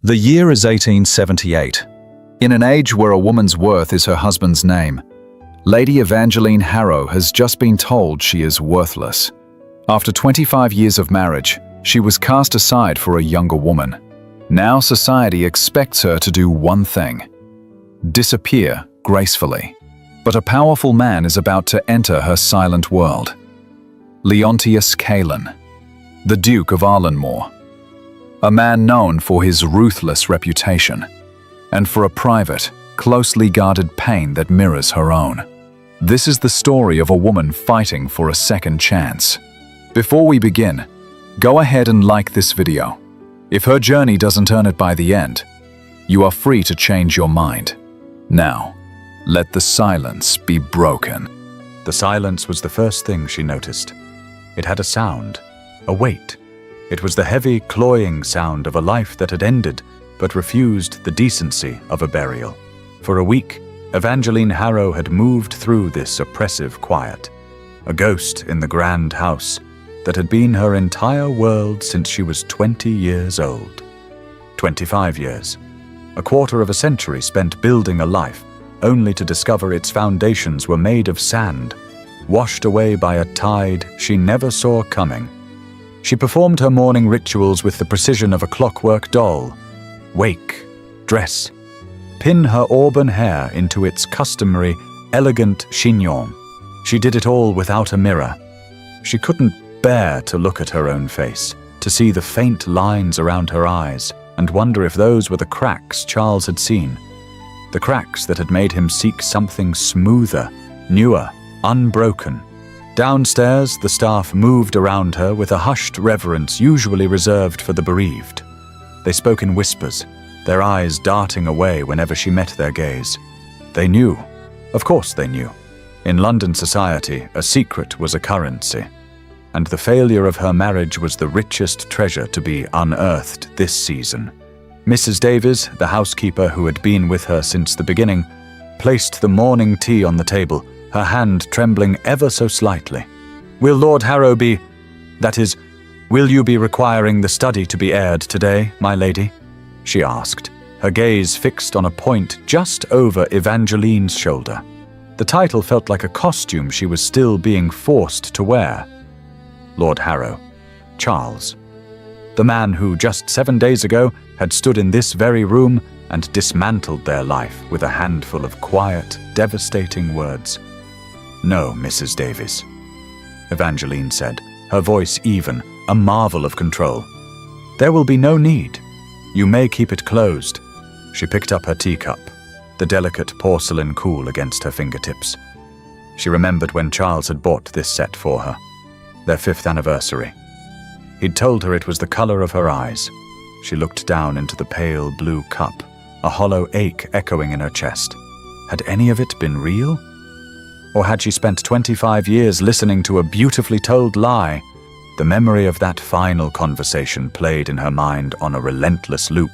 The year is 1878. In an age where a woman's worth is her husband's name, Lady Evangeline Harrow has just been told she is worthless. After 25 years of marriage, she was cast aside for a younger woman. Now society expects her to do one thing: disappear gracefully. But a powerful man is about to enter her silent world. Leontius Caelan, the Duke of Arlenmore. A man known for his ruthless reputation, and for a private, closely guarded pain that mirrors her own. This is the story of a woman fighting for a second chance. Before we begin, go ahead and like this video. If her journey doesn't earn it by the end, you are free to change your mind. Now, let the silence be broken. The silence was the first thing she noticed. It had a sound, a weight. It was the heavy, cloying sound of a life that had ended, but refused the decency of a burial. For a week, Evangeline Harrow had moved through this oppressive quiet, a ghost in the grand house that had been her entire world since she was 20 years old. 25 years. A quarter of a century spent building a life, only to discover its foundations were made of sand, washed away by a tide she never saw coming. She performed her morning rituals with the precision of a clockwork doll. Wake, dress, pin her auburn hair into its customary, elegant chignon. She did it all without a mirror. She couldn't bear to look at her own face, to see the faint lines around her eyes, and wonder if those were the cracks Charles had seen. The cracks that had made him seek something smoother, newer, unbroken. Downstairs, the staff moved around her with a hushed reverence usually reserved for the bereaved. They spoke in whispers, their eyes darting away whenever she met their gaze. They knew. Of course they knew. In London society, a secret was a currency, and the failure of her marriage was the richest treasure to be unearthed this season. Mrs. Davies, the housekeeper who had been with her since the beginning, placed the morning tea on the table, her hand trembling ever so slightly. "Will Lord Harrow will you be requiring the study to be aired today, my lady?" she asked, her gaze fixed on a point just over Evangeline's shoulder. The title felt like a costume she was still being forced to wear. Lord Harrow, Charles, the man who just 7 days ago had stood in this very room and dismantled their life with a handful of quiet, devastating words. "No, Mrs. Davies," Evangeline said, her voice even, a marvel of control. "There will be no need. You may keep it closed." She picked up her teacup, the delicate porcelain cool against her fingertips. She remembered when Charles had bought this set for her, their 5th anniversary. He'd told her it was the color of her eyes. She looked down into the pale blue cup, a hollow ache echoing in her chest. Had any of it been real? Or had she spent 25 years listening to a beautifully told lie? The memory of that final conversation played in her mind on a relentless loop.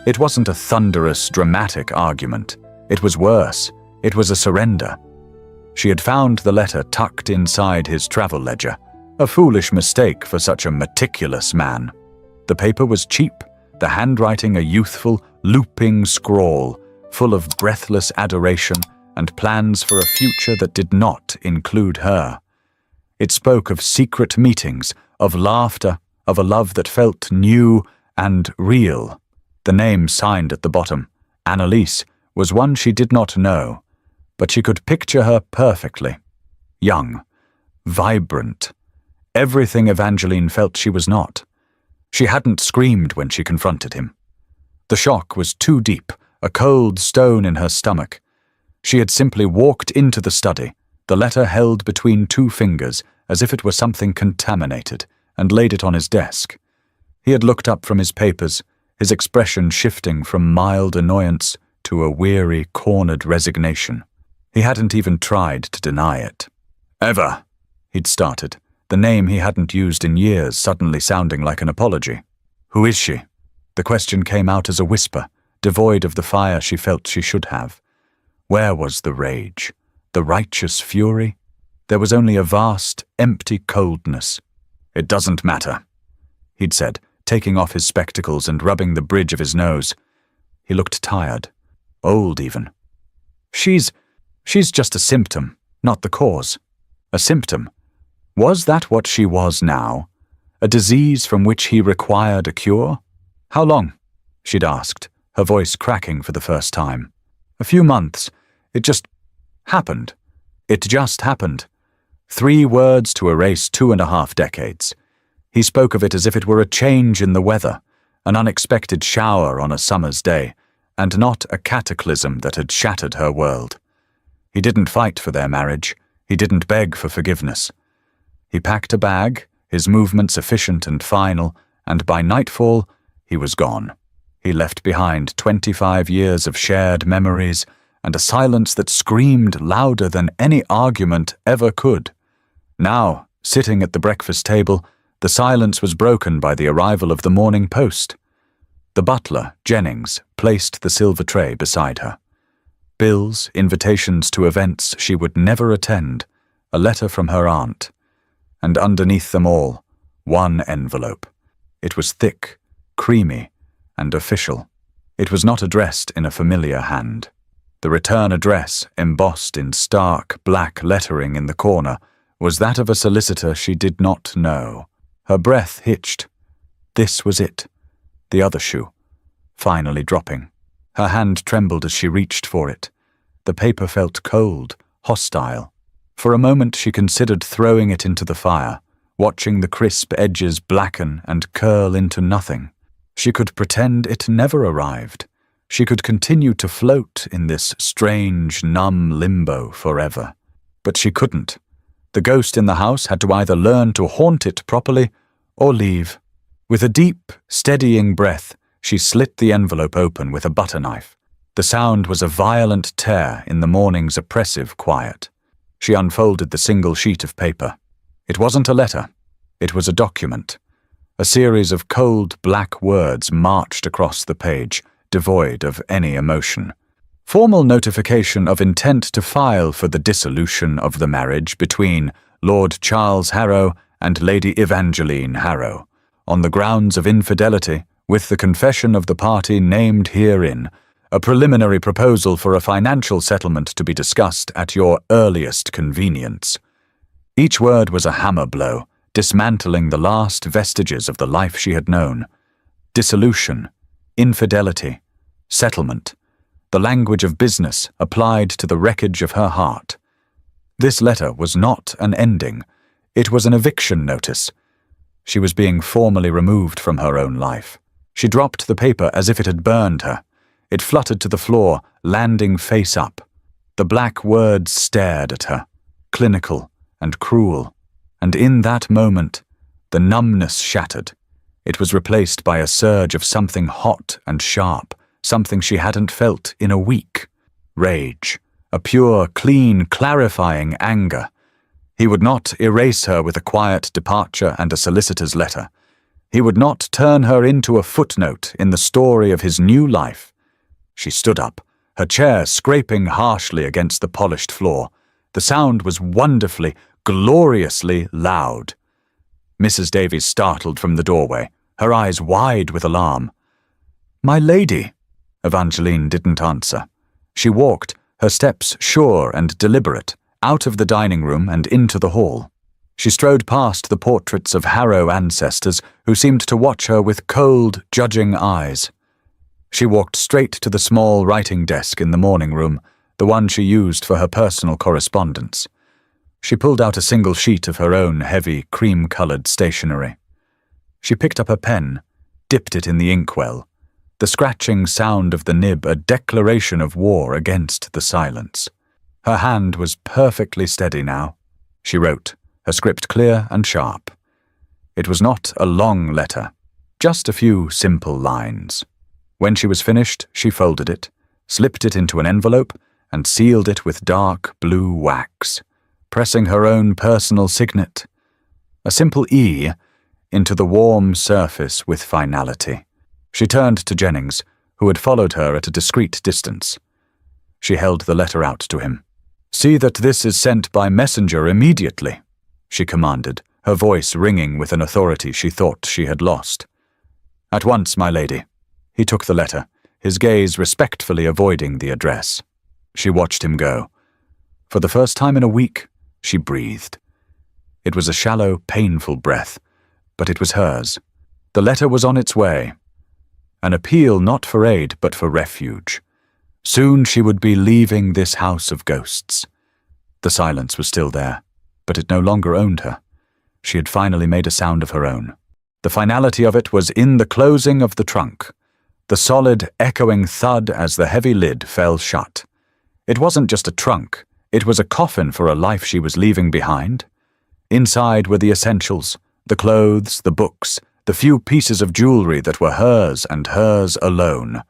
It wasn't a thunderous, dramatic argument. It was worse. It was a surrender. She had found the letter tucked inside his travel ledger, a foolish mistake for such a meticulous man. The paper was cheap, the handwriting a youthful, looping scrawl, full of breathless adoration and plans for a future that did not include her. It spoke of secret meetings, of laughter, of a love that felt new and real. The name signed at the bottom, Annalise, was one she did not know, but she could picture her perfectly. Young, vibrant, everything Evangeline felt she was not. She hadn't screamed when she confronted him. The shock was too deep, a cold stone in her stomach. She had simply walked into the study, the letter held between 2 fingers as if it were something contaminated, and laid it on his desk. He had looked up from his papers, his expression shifting from mild annoyance to a weary, cornered resignation. He hadn't even tried to deny it. "Eva," he'd started, the name he hadn't used in years suddenly sounding like an apology. "Who is she?" The question came out as a whisper, devoid of the fire she felt she should have. Where was the rage, the righteous fury? There was only a vast, empty coldness. "It doesn't matter," he'd said, taking off his spectacles and rubbing the bridge of his nose. He looked tired, old even. She's just a symptom, not the cause. A symptom. Was that what she was now? A disease from which he required a cure? How long? She'd asked, her voice cracking for the first time. A few months. It just happened. It just happened. 3 words to erase 2.5 decades. He spoke of it as if it were a change in the weather, an unexpected shower on a summer's day, and not a cataclysm that had shattered her world. He didn't fight for their marriage. He didn't beg for forgiveness. He packed a bag, his movements efficient and final, and by nightfall, he was gone. He left behind 25 years of shared memories and a silence that screamed louder than any argument ever could. Now, sitting at the breakfast table, the silence was broken by the arrival of the morning post. The butler, Jennings, placed the silver tray beside her. Bills, invitations to events she would never attend, a letter from her aunt, and underneath them all, one envelope. It was thick, creamy, and official. It was not addressed in a familiar hand. The return address, embossed in stark black lettering in the corner, was that of a solicitor she did not know. Her breath hitched. This was it. The other shoe, finally dropping. Her hand trembled as she reached for it. The paper felt cold, hostile. For a moment she considered throwing it into the fire, watching the crisp edges blacken and curl into nothing. She could pretend it never arrived. She could continue to float in this strange, numb limbo forever. But she couldn't. The ghost in the house had to either learn to haunt it properly or leave. With a deep, steadying breath, she slit the envelope open with a butter knife. The sound was a violent tear in the morning's oppressive quiet. She unfolded the single sheet of paper. It wasn't a letter. It was a document. A series of cold black words marched across the page, devoid of any emotion. Formal notification of intent to file for the dissolution of the marriage between Lord Charles Harrow and Lady Evangeline Harrow, on the grounds of infidelity, with the confession of the party named herein, a preliminary proposal for a financial settlement to be discussed at your earliest convenience. Each word was a hammer blow, dismantling the last vestiges of the life she had known. Dissolution, infidelity, settlement, the language of business applied to the wreckage of her heart. This letter was not an ending. It was an eviction notice. She was being formally removed from her own life. She dropped the paper as if it had burned her. It fluttered to the floor, landing face up. The black words stared at her, clinical and cruel, and in that moment, the numbness shattered. It was replaced by a surge of something hot and sharp, something she hadn't felt in a week. Rage, a pure, clean, clarifying anger. He would not erase her with a quiet departure and a solicitor's letter. He would not turn her into a footnote in the story of his new life. She stood up, her chair scraping harshly against the polished floor. The sound was wonderfully, gloriously loud. Mrs. Davies startled from the doorway, her eyes wide with alarm. "My lady," Evangeline didn't answer. She walked, her steps sure and deliberate, out of the dining room and into the hall. She strode past the portraits of Harrow ancestors who seemed to watch her with cold, judging eyes. She walked straight to the small writing desk in the morning room, the one she used for her personal correspondence. She pulled out a single sheet of her own heavy, cream-colored stationery. She picked up a pen, dipped it in the inkwell, the scratching sound of the nib a declaration of war against the silence. Her hand was perfectly steady now. She wrote, her script clear and sharp. It was not a long letter, just a few simple lines. When she was finished, she folded it, slipped it into an envelope, and sealed it with dark blue wax, pressing her own personal signet, a simple E, into the warm surface with finality. She turned to Jennings, who had followed her at a discreet distance. She held the letter out to him. "See that this is sent by messenger immediately," she commanded, her voice ringing with an authority she thought she had lost. At once, my lady. He took the letter, his gaze respectfully avoiding the address. She watched him go. For the first time in a week, she breathed. It was a shallow, painful breath, but it was hers. The letter was on its way. An appeal not for aid, but for refuge. Soon she would be leaving this house of ghosts. The silence was still there, but it no longer owned her. She had finally made a sound of her own. The finality of it was in the closing of the trunk, the solid, echoing thud as the heavy lid fell shut. It wasn't just a trunk, it was a coffin for a life she was leaving behind. Inside were the essentials, the clothes, the books, the few pieces of jewelry that were hers and hers alone.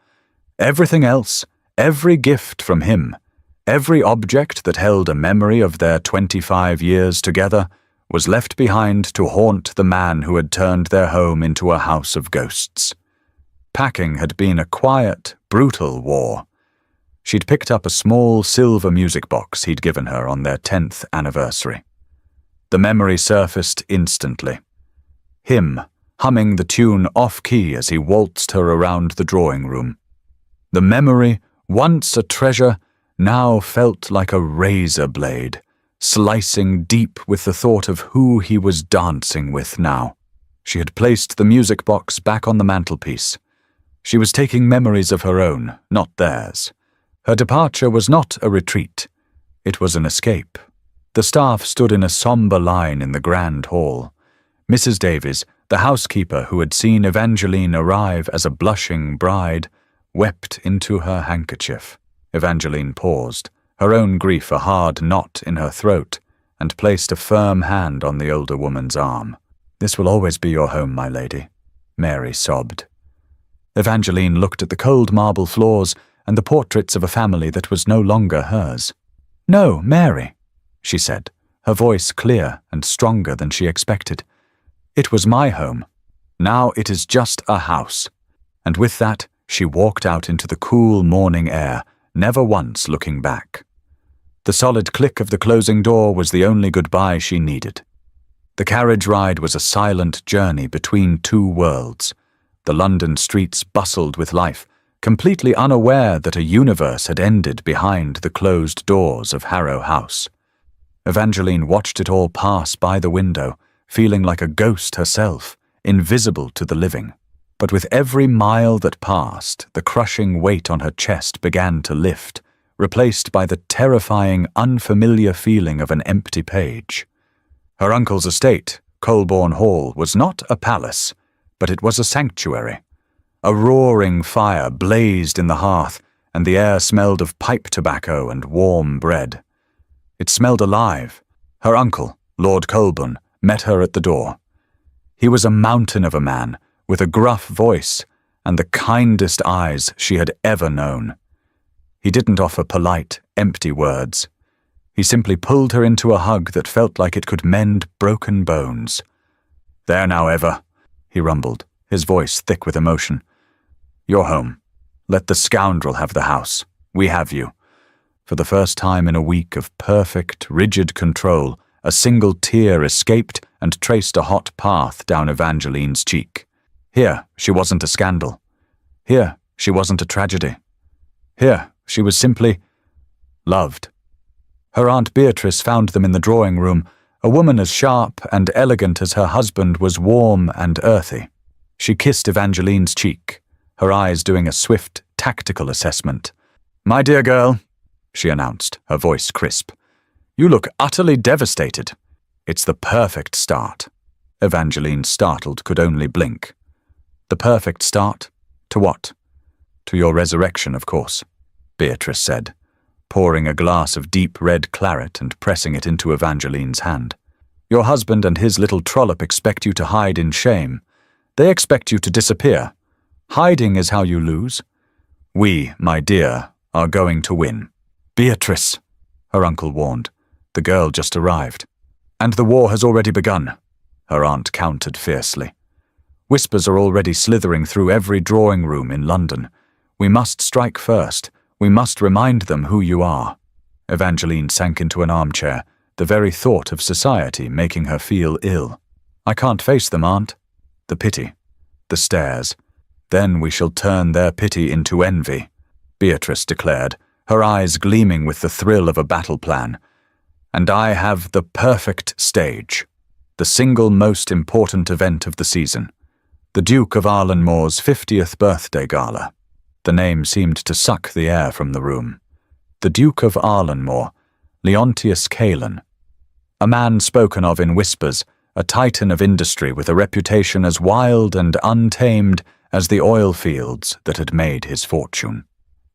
Everything else, every gift from him, every object that held a memory of their 25 years together, was left behind to haunt the man who had turned their home into a house of ghosts. Packing had been a quiet, brutal war. She'd picked up a small silver music box he'd given her on their 10th anniversary. The memory surfaced instantly. Him, humming the tune off-key as he waltzed her around the drawing room. The memory, once a treasure, now felt like a razor blade, slicing deep with the thought of who he was dancing with now. She had placed the music box back on the mantelpiece. She was taking memories of her own, not theirs. Her departure was not a retreat. It was an escape. The staff stood in a somber line in the grand hall. Mrs. Davies, the housekeeper who had seen Evangeline arrive as a blushing bride, wept into her handkerchief. Evangeline paused, her own grief a hard knot in her throat, and placed a firm hand on the older woman's arm. "This will always be your home, my lady," Mary sobbed. Evangeline looked at the cold marble floors and the portraits of a family that was no longer hers. "No, Mary," she said, her voice clear and stronger than she expected. "It was my home. Now it is just a house." And with that, she walked out into the cool morning air, never once looking back. The solid click of the closing door was the only goodbye she needed. The carriage ride was a silent journey between two worlds. The London streets bustled with life, completely unaware that a universe had ended behind the closed doors of Harrow House. Evangeline watched it all pass by the window, feeling like a ghost herself, invisible to the living. But with every mile that passed, the crushing weight on her chest began to lift, replaced by the terrifying, unfamiliar feeling of an empty page. Her uncle's estate, Colborne Hall, was not a palace, but it was a sanctuary. A roaring fire blazed in the hearth, and the air smelled of pipe tobacco and warm bread. It smelled alive. Her uncle, Lord Colborne, met her at the door. He was a mountain of a man, with a gruff voice and the kindest eyes she had ever known. He didn't offer polite, empty words. He simply pulled her into a hug that felt like it could mend broken bones. "There now, Eva," he rumbled, his voice thick with emotion. "You're home. Let the scoundrel have the house. We have you." For the first time in a week of perfect, rigid control, a single tear escaped and traced a hot path down Evangeline's cheek. Here, she wasn't a scandal. Here, she wasn't a tragedy. Here, she was simply loved. Her Aunt Beatrice found them in the drawing room. A woman as sharp and elegant as her husband was warm and earthy. She kissed Evangeline's cheek, her eyes doing a swift, tactical assessment. "My dear girl," she announced, her voice crisp, "you look utterly devastated. It's the perfect start." Evangeline, startled, could only blink. "The perfect start? To what?" "To your resurrection, of course," Beatrice said, pouring a glass of deep red claret and pressing it into Evangeline's hand. "Your husband and his little trollop expect you to hide in shame. They expect you to disappear. Hiding is how you lose. We, my dear, are going to win." "Beatrice," her uncle warned. "The girl just arrived." "And the war has already begun," her aunt countered fiercely. "Whispers are already slithering through every drawing room in London. We must strike first. We must remind them who you are." Evangeline sank into an armchair, the very thought of society making her feel ill. "I can't face them, Aunt." The pity, the stares, Then we shall turn their pity into envy," Beatrice declared, her eyes gleaming with the thrill of a battle plan. "And I have the perfect stage, the single most important event of the season, the Duke of Arlenmore's 50th birthday gala." The name seemed to suck the air from the room. The Duke of Arlenmore, Leontius Caelan. A man spoken of in whispers, a titan of industry with a reputation as wild and untamed as the oil fields that had made his fortune.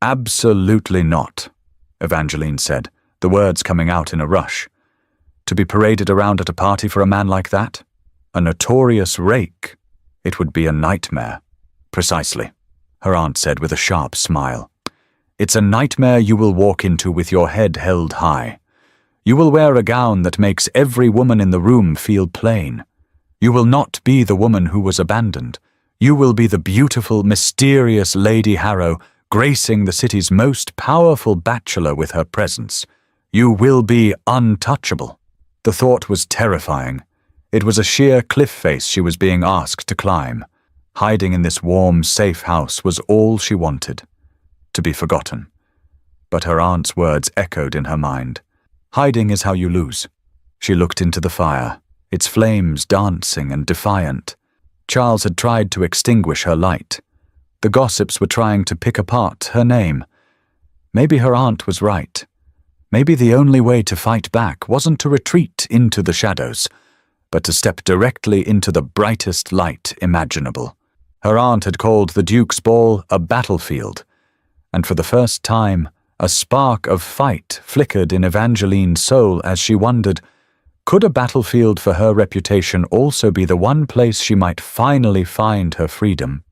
"Absolutely not," Evangeline said, the words coming out in a rush. To be paraded around at a party for a man like that? A notorious rake? It would be a nightmare. "Precisely," her aunt said with a sharp smile. "It's a nightmare you will walk into with your head held high. You will wear a gown that makes every woman in the room feel plain. You will not be the woman who was abandoned. You will be the beautiful, mysterious Lady Harrow, gracing the city's most powerful bachelor with her presence. You will be untouchable." The thought was terrifying. It was a sheer cliff face she was being asked to climb. Hiding in this warm, safe house was all she wanted. To be forgotten. But her aunt's words echoed in her mind. "Hiding is how you lose." She looked into the fire, its flames dancing and defiant. Charles had tried to extinguish her light. The gossips were trying to pick apart her name. Maybe her aunt was right. Maybe the only way to fight back wasn't to retreat into the shadows, but to step directly into the brightest light imaginable. Her aunt had called the Duke's ball a battlefield, and for the first time, a spark of fight flickered in Evangeline's soul as she wondered, could a battlefield for her reputation also be the one place she might finally find her freedom?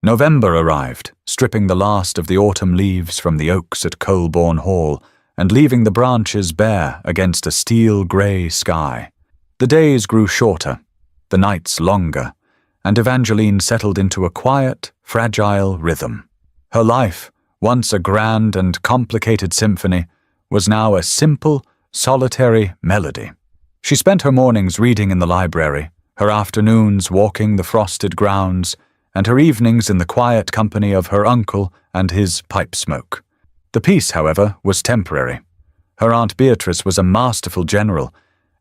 November arrived, stripping the last of the autumn leaves from the oaks at Colborne Hall and leaving the branches bare against a steel-grey sky. The days grew shorter, the nights longer, and Evangeline settled into a quiet, fragile rhythm. Her life, once a grand and complicated symphony, was now a simple, solitary melody. She spent her mornings reading in the library, her afternoons walking the frosted grounds, and her evenings in the quiet company of her uncle and his pipe smoke. The peace, however, was temporary. Her Aunt Beatrice was a masterful general,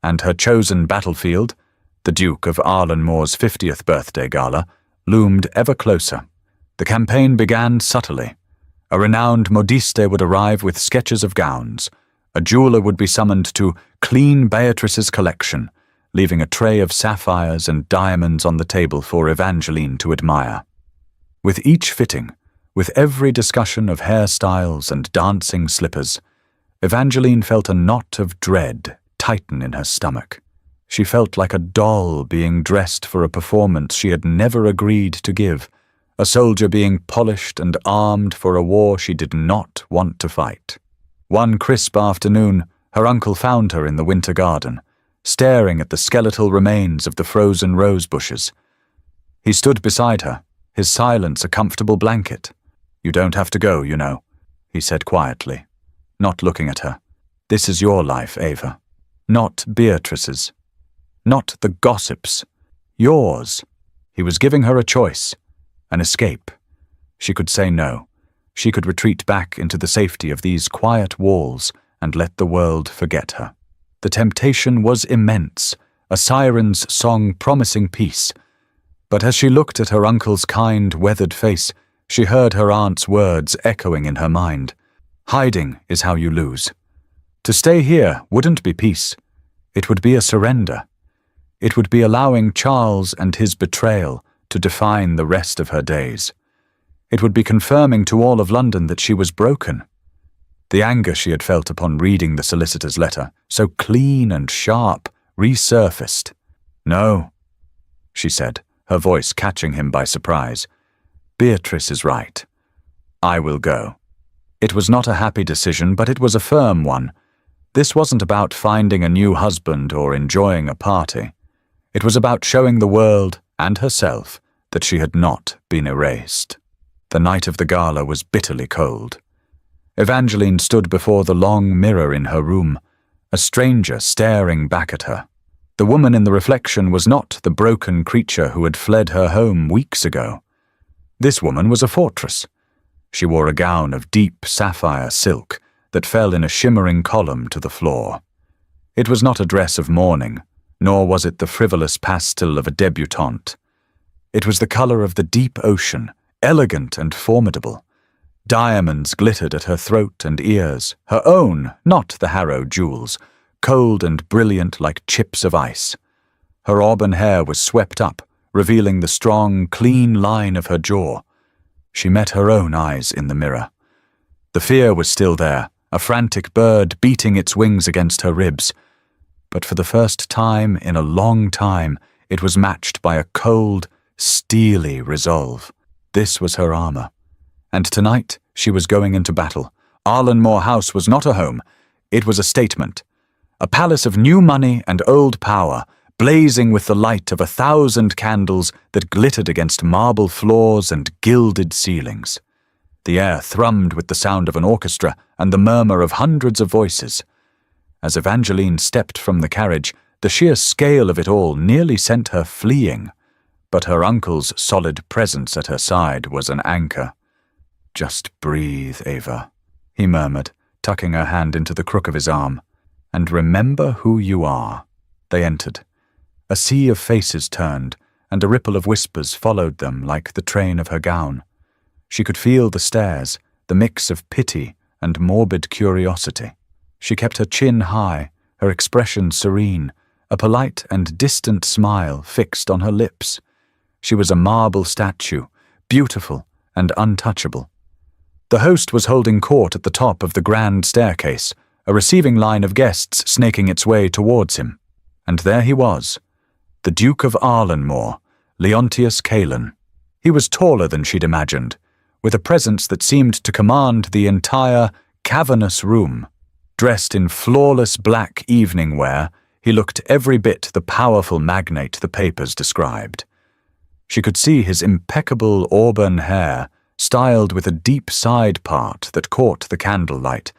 and her chosen battlefield, the Duke of Arlenmore's 50th birthday gala, loomed ever closer. The campaign began subtly. A renowned modiste would arrive with sketches of gowns. A jeweler would be summoned to clean Beatrice's collection, leaving a tray of sapphires and diamonds on the table for Evangeline to admire. With each fitting, with every discussion of hairstyles and dancing slippers, Evangeline felt a knot of dread tighten in her stomach. She felt like a doll being dressed for a performance she had never agreed to give, a soldier being polished and armed for a war she did not want to fight. One crisp afternoon, her uncle found her in the winter garden, staring at the skeletal remains of the frozen rose bushes. He stood beside her, his silence a comfortable blanket. "You don't have to go, you know," he said quietly, not looking at her. "This is your life, Ava. Not Beatrice's. Not the gossips. Yours." He was giving her a choice, an escape. She could say no. She could retreat back into the safety of these quiet walls and let the world forget her. The temptation was immense, a siren's song promising peace. But as she looked at her uncle's kind, weathered face, she heard her aunt's words echoing in her mind. "Hiding is how you lose." To stay here wouldn't be peace. It would be a surrender. It would be allowing Charles and his betrayal to define the rest of her days. It would be confirming to all of London that she was broken. The anger she had felt upon reading the solicitor's letter, so clean and sharp, resurfaced. "No," she said, her voice catching him by surprise. "Beatrice is right. I will go." It was not a happy decision, but it was a firm one. This wasn't about finding a new husband or enjoying a party. It was about showing the world and herself that she had not been erased. The night of the gala was bitterly cold. Evangeline stood before the long mirror in her room, a stranger staring back at her. The woman in the reflection was not the broken creature who had fled her home weeks ago. This woman was a fortress. She wore a gown of deep sapphire silk that fell in a shimmering column to the floor. It was not a dress of mourning, nor was it the frivolous pastel of a debutante. It was the color of the deep ocean, elegant and formidable. Diamonds glittered at her throat and ears, her own, not the Harrow jewels, cold and brilliant like chips of ice. Her auburn hair was swept up, revealing the strong, clean line of her jaw. She met her own eyes in the mirror. The fear was still there, a frantic bird beating its wings against her ribs. But for the first time in a long time, it was matched by a cold, steely resolve. This was her armor. And tonight she was going into battle. Arlenmore House was not a home. It was a statement. A palace of new money and old power, blazing with the light of 1,000 candles that glittered against marble floors and gilded ceilings. The air thrummed with the sound of an orchestra and the murmur of hundreds of voices. As Evangeline stepped from the carriage, the sheer scale of it all nearly sent her fleeing. But her uncle's solid presence at her side was an anchor. "Just breathe, Ava," he murmured, tucking her hand into the crook of his arm. "And remember who you are." They entered. A sea of faces turned, and a ripple of whispers followed them like the train of her gown. She could feel the stares, the mix of pity and morbid curiosity. She kept her chin high, her expression serene, a polite and distant smile fixed on her lips. She was a marble statue, beautiful and untouchable. The host was holding court at the top of the grand staircase, a receiving line of guests snaking its way towards him. And there he was, the Duke of Arlenmore, Leontius Caelan. He was taller than she'd imagined, with a presence that seemed to command the entire cavernous room. Dressed in flawless black evening wear, he looked every bit the powerful magnate the papers described. She could see his impeccable auburn hair, styled with a deep side part that caught the candlelight,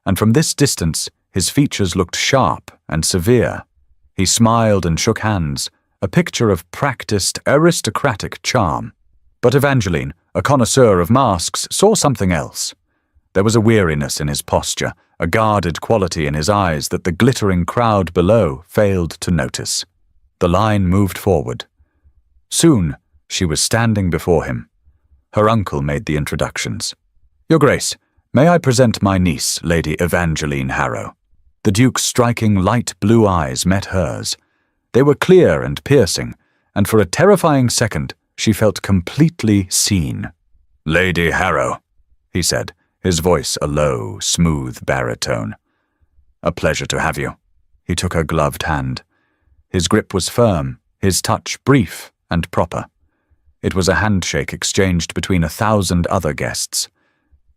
and from this distance his features looked sharp and severe. He smiled and shook hands, a picture of practiced aristocratic charm. But Evangeline, a connoisseur of masks, saw something else. There was a weariness in his posture, a guarded quality in his eyes that the glittering crowd below failed to notice. The line moved forward. Soon she was standing before him. Her uncle made the introductions. "Your Grace, may I present my niece, Lady Evangeline Harrow?" The Duke's striking light blue eyes met hers. They were clear and piercing, and for a terrifying second she felt completely seen. "Lady Harrow," he said, his voice a low, smooth baritone. "A pleasure to have you." He took her gloved hand. His grip was firm, his touch brief and proper. It was a handshake exchanged between 1,000 other guests.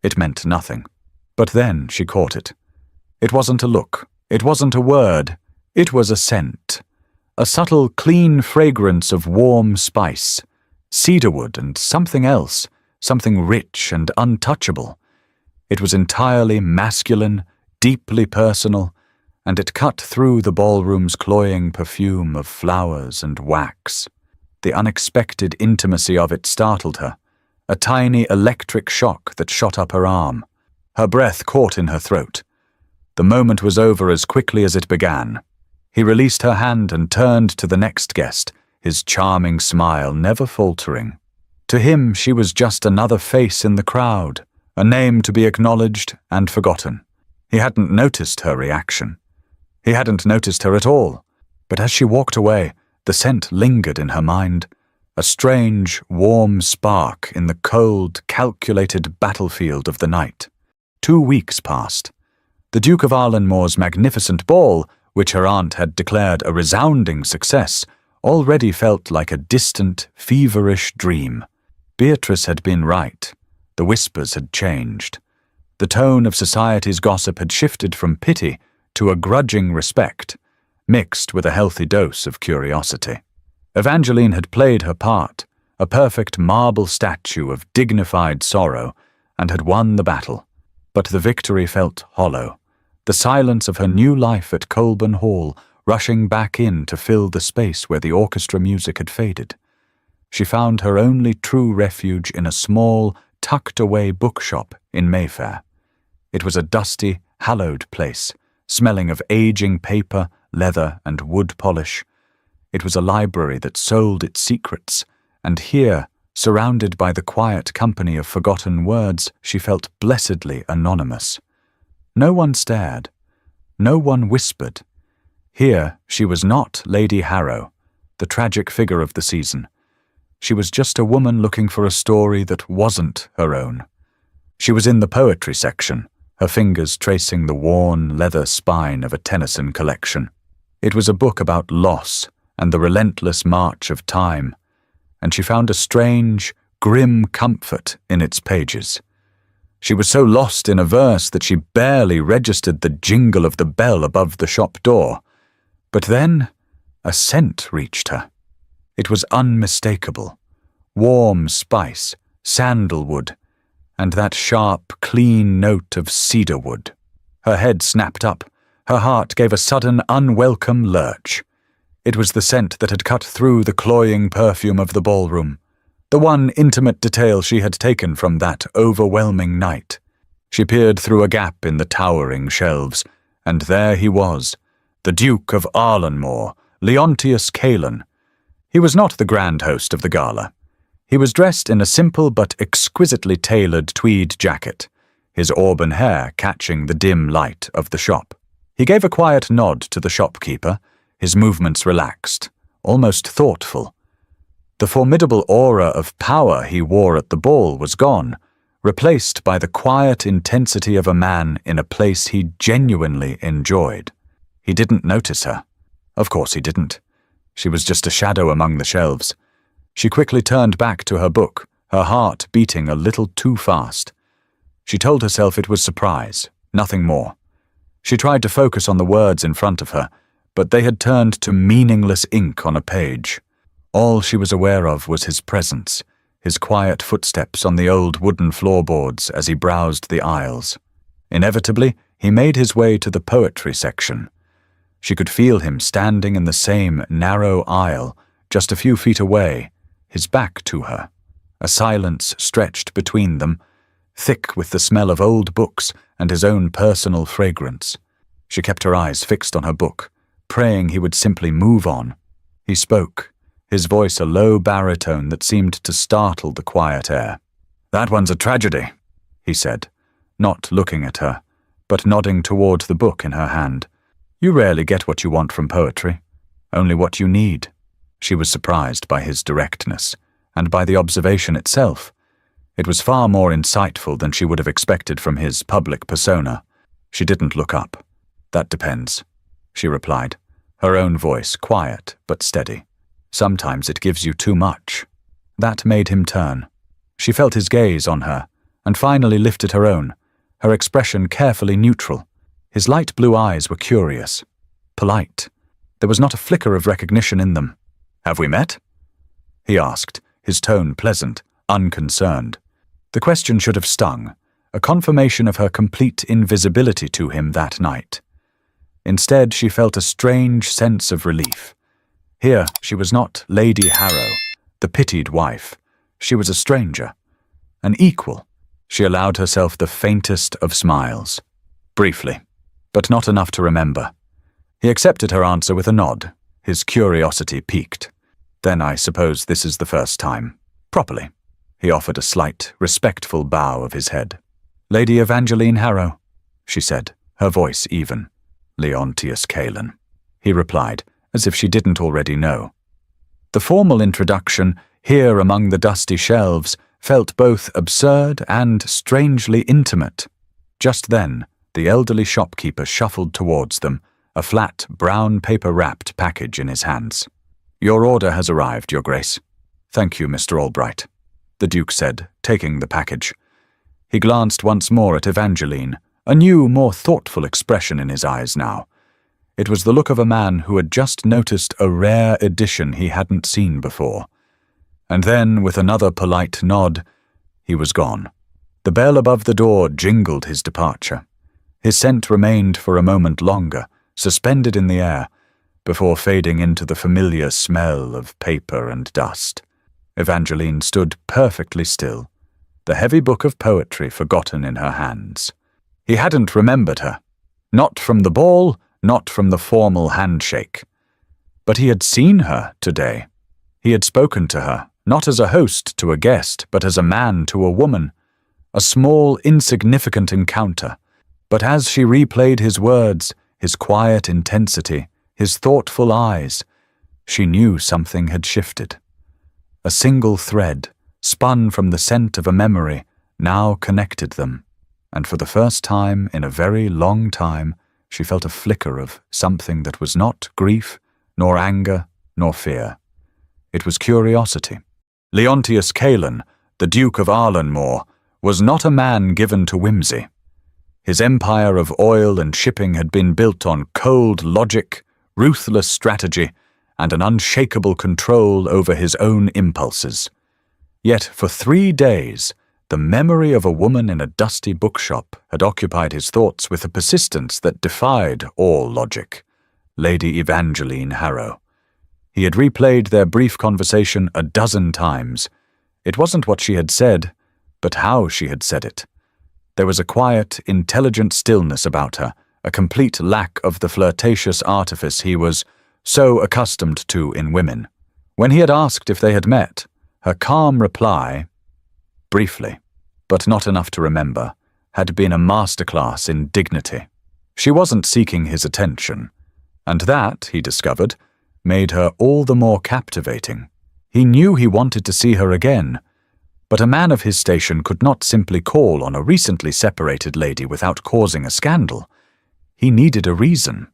It meant nothing. But then she caught it. It wasn't a look. It wasn't a word. It was a scent. A subtle, clean fragrance of warm spice, cedarwood and something else, something rich and untouchable. It was entirely masculine, deeply personal, and it cut through the ballroom's cloying perfume of flowers and wax. The unexpected intimacy of it startled her, a tiny electric shock that shot up her arm. Her breath caught in her throat. The moment was over as quickly as it began. He released her hand and turned to the next guest, his charming smile never faltering. To him she was just another face in the crowd, a name to be acknowledged and forgotten. He hadn't noticed her reaction. He hadn't noticed her at all, but as she walked away, the scent lingered in her mind, a strange, warm spark in the cold, calculated battlefield of the night. 2 weeks passed. The Duke of Arlenmore's magnificent ball, which her aunt had declared a resounding success, already felt like a distant, feverish dream. Beatrice had been right. The whispers had changed. The tone of society's gossip had shifted from pity to a grudging respect, mixed with a healthy dose of curiosity. Evangeline had played her part, a perfect marble statue of dignified sorrow, and had won the battle. But the victory felt hollow, the silence of her new life at Colburn Hall rushing back in to fill the space where the orchestra music had faded. She found her only true refuge in a small, tucked-away bookshop in Mayfair. It was a dusty, hallowed place, smelling of aging paper, leather, and wood polish. It was a library that sold its secrets, and here, surrounded by the quiet company of forgotten words, she felt blessedly anonymous. No one stared. No one whispered. Here she was not Lady Harrow, the tragic figure of the season. She was just a woman looking for a story that wasn't her own. She was in the poetry section, her fingers tracing the worn leather spine of a Tennyson collection. It was a book about loss and the relentless march of time, and she found a strange, grim comfort in its pages. She was so lost in a verse that she barely registered the jingle of the bell above the shop door. But then a scent reached her. It was unmistakable. Warm spice, sandalwood, and that sharp, clean note of cedarwood. Her head snapped up. Her heart gave a sudden, unwelcome lurch. It was the scent that had cut through the cloying perfume of the ballroom, the one intimate detail she had taken from that overwhelming night. She peered through a gap in the towering shelves, and there he was, the Duke of Arlenmore, Leontius Caelan. He was not the grand host of the gala. He was dressed in a simple but exquisitely tailored tweed jacket, his auburn hair catching the dim light of the shop. He gave a quiet nod to the shopkeeper, his movements relaxed, almost thoughtful. The formidable aura of power he wore at the ball was gone, replaced by the quiet intensity of a man in a place he genuinely enjoyed. He didn't notice her. Of course he didn't. She was just a shadow among the shelves. She quickly turned back to her book, her heart beating a little too fast. She told herself it was surprise, nothing more. She tried to focus on the words in front of her, but they had turned to meaningless ink on a page. All she was aware of was his presence, his quiet footsteps on the old wooden floorboards as he browsed the aisles. Inevitably, he made his way to the poetry section. She could feel him standing in the same narrow aisle, just a few feet away, his back to her. A silence stretched between them, thick with the smell of old books and his own personal fragrance. She kept her eyes fixed on her book, praying he would simply move on. He spoke, his voice a low baritone that seemed to startle the quiet air. "That one's a tragedy," he said, not looking at her, but nodding toward the book in her hand. "You rarely get what you want from poetry, only what you need." She was surprised by his directness, and by the observation itself. It was far more insightful than she would have expected from his public persona. She didn't look up. "That depends," she replied, her own voice quiet but steady. "Sometimes it gives you too much." That made him turn. She felt his gaze on her, and finally lifted her own, her expression carefully neutral. His light blue eyes were curious, polite. There was not a flicker of recognition in them. "Have we met?" he asked, his tone pleasant, unconcerned. The question should have stung, a confirmation of her complete invisibility to him that night. Instead, she felt a strange sense of relief. Here, she was not Lady Harrow, the pitied wife. She was a stranger, an equal. She allowed herself the faintest of smiles. Briefly, but not enough to remember. He accepted her answer with a nod, his curiosity piqued. "Then I suppose this is the first time. Properly." He offered a slight, respectful bow of his head. "Lady Evangeline Harrow," she said, her voice even. "Leontius Caelan," he replied, as if she didn't already know. The formal introduction, here among the dusty shelves, felt both absurd and strangely intimate. Just then, the elderly shopkeeper shuffled towards them, a flat, brown paper-wrapped package in his hands. "Your order has arrived, Your Grace." "Thank you, Mr. Albright," the Duke said, taking the package. He glanced once more at Evangeline, a new, more thoughtful expression in his eyes now. It was the look of a man who had just noticed a rare edition he hadn't seen before. And then, with another polite nod, he was gone. The bell above the door jingled his departure. His scent remained for a moment longer, suspended in the air, before fading into the familiar smell of paper and dust. Evangeline stood perfectly still, the heavy book of poetry forgotten in her hands. He hadn't remembered her. Not from the ball, not from the formal handshake. But he had seen her today. He had spoken to her, not as a host to a guest, but as a man to a woman. A small, insignificant encounter. But as she replayed his words, his quiet intensity, his thoughtful eyes, she knew something had shifted. A single thread, spun from the scent of a memory, now connected them, and for the first time in a very long time, she felt a flicker of something that was not grief, nor anger, nor fear. It was curiosity. Leontius Caelan, the Duke of Arlenmore, was not a man given to whimsy. His empire of oil and shipping had been built on cold logic, ruthless strategy, and an unshakable control over his own impulses. Yet for 3 days, the memory of a woman in a dusty bookshop had occupied his thoughts with a persistence that defied all logic. Lady Evangeline Harrow. He had replayed their brief conversation a dozen times. It wasn't what she had said, but how she had said it. There was a quiet, intelligent stillness about her, a complete lack of the flirtatious artifice he was so accustomed to in women. When he had asked if they had met, her calm reply, briefly, but not enough to remember, had been a masterclass in dignity. She wasn't seeking his attention, and that, he discovered, made her all the more captivating. He knew he wanted to see her again, but a man of his station could not simply call on a recently separated lady without causing a scandal. He needed a reason.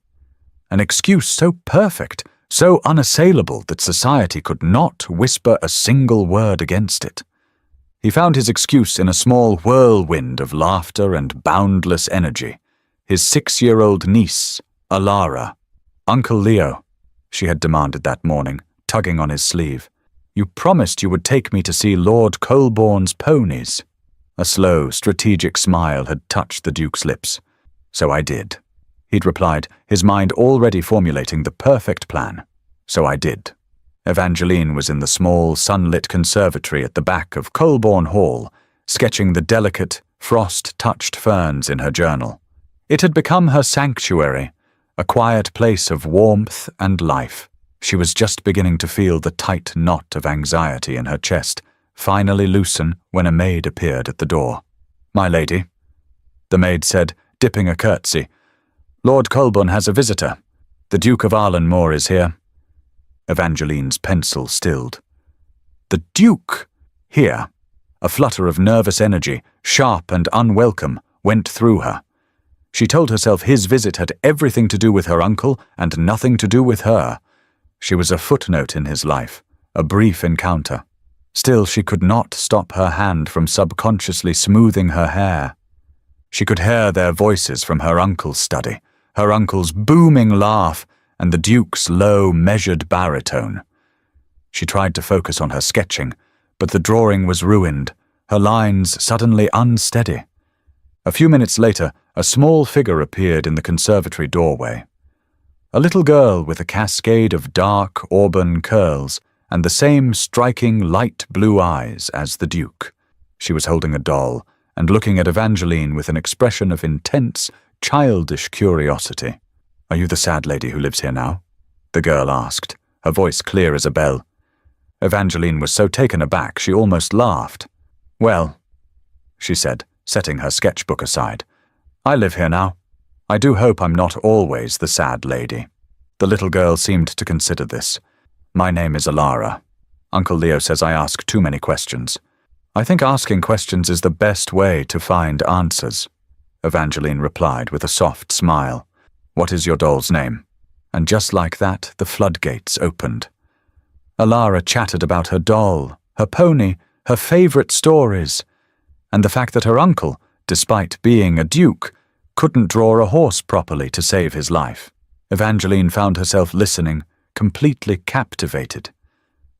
An excuse so perfect, so unassailable that society could not whisper a single word against it. He found his excuse in a small whirlwind of laughter and boundless energy. His 6-year-old niece, Alara. "Uncle Leo," she had demanded that morning, tugging on his sleeve. "You promised you would take me to see Lord Colborne's ponies." A slow, strategic smile had touched the Duke's lips. "So I did," he'd replied, his mind already formulating the perfect plan. "So I did." Evangeline was in the small, sunlit conservatory at the back of Colborne Hall, sketching the delicate, frost-touched ferns in her journal. It had become her sanctuary, a quiet place of warmth and life. She was just beginning to feel the tight knot of anxiety in her chest finally loosen when a maid appeared at the door. "My lady," the maid said, dipping a curtsy. "Lord Colborne has a visitor. The Duke of Arlenmore is here." Evangeline's pencil stilled. The Duke! Here. A flutter of nervous energy, sharp and unwelcome, went through her. She told herself his visit had everything to do with her uncle and nothing to do with her. She was a footnote in his life, a brief encounter. Still, she could not stop her hand from subconsciously smoothing her hair. She could hear their voices from her uncle's study, her uncle's booming laugh and the Duke's low, measured baritone. She tried to focus on her sketching, but the drawing was ruined, her lines suddenly unsteady. A few minutes later, a small figure appeared in the conservatory doorway. A little girl with a cascade of dark auburn curls and the same striking light blue eyes as the Duke. She was holding a doll and looking at Evangeline with an expression of intense, childish curiosity. "Are you the sad lady who lives here now?" the girl asked, her voice clear as a bell. Evangeline was so taken aback she almost laughed. "Well," she said, setting her sketchbook aside, "I live here now. I do hope I'm not always the sad lady." The little girl seemed to consider this. "My name is Alara. Uncle Leo says I ask too many questions. I think asking questions is the best way to find answers," Evangeline replied with a soft smile. "What is your doll's name?" And just like that, the floodgates opened. Alara chattered about her doll, her pony, her favorite stories, and the fact that her uncle, despite being a duke, couldn't draw a horse properly to save his life. Evangeline found herself listening, completely captivated.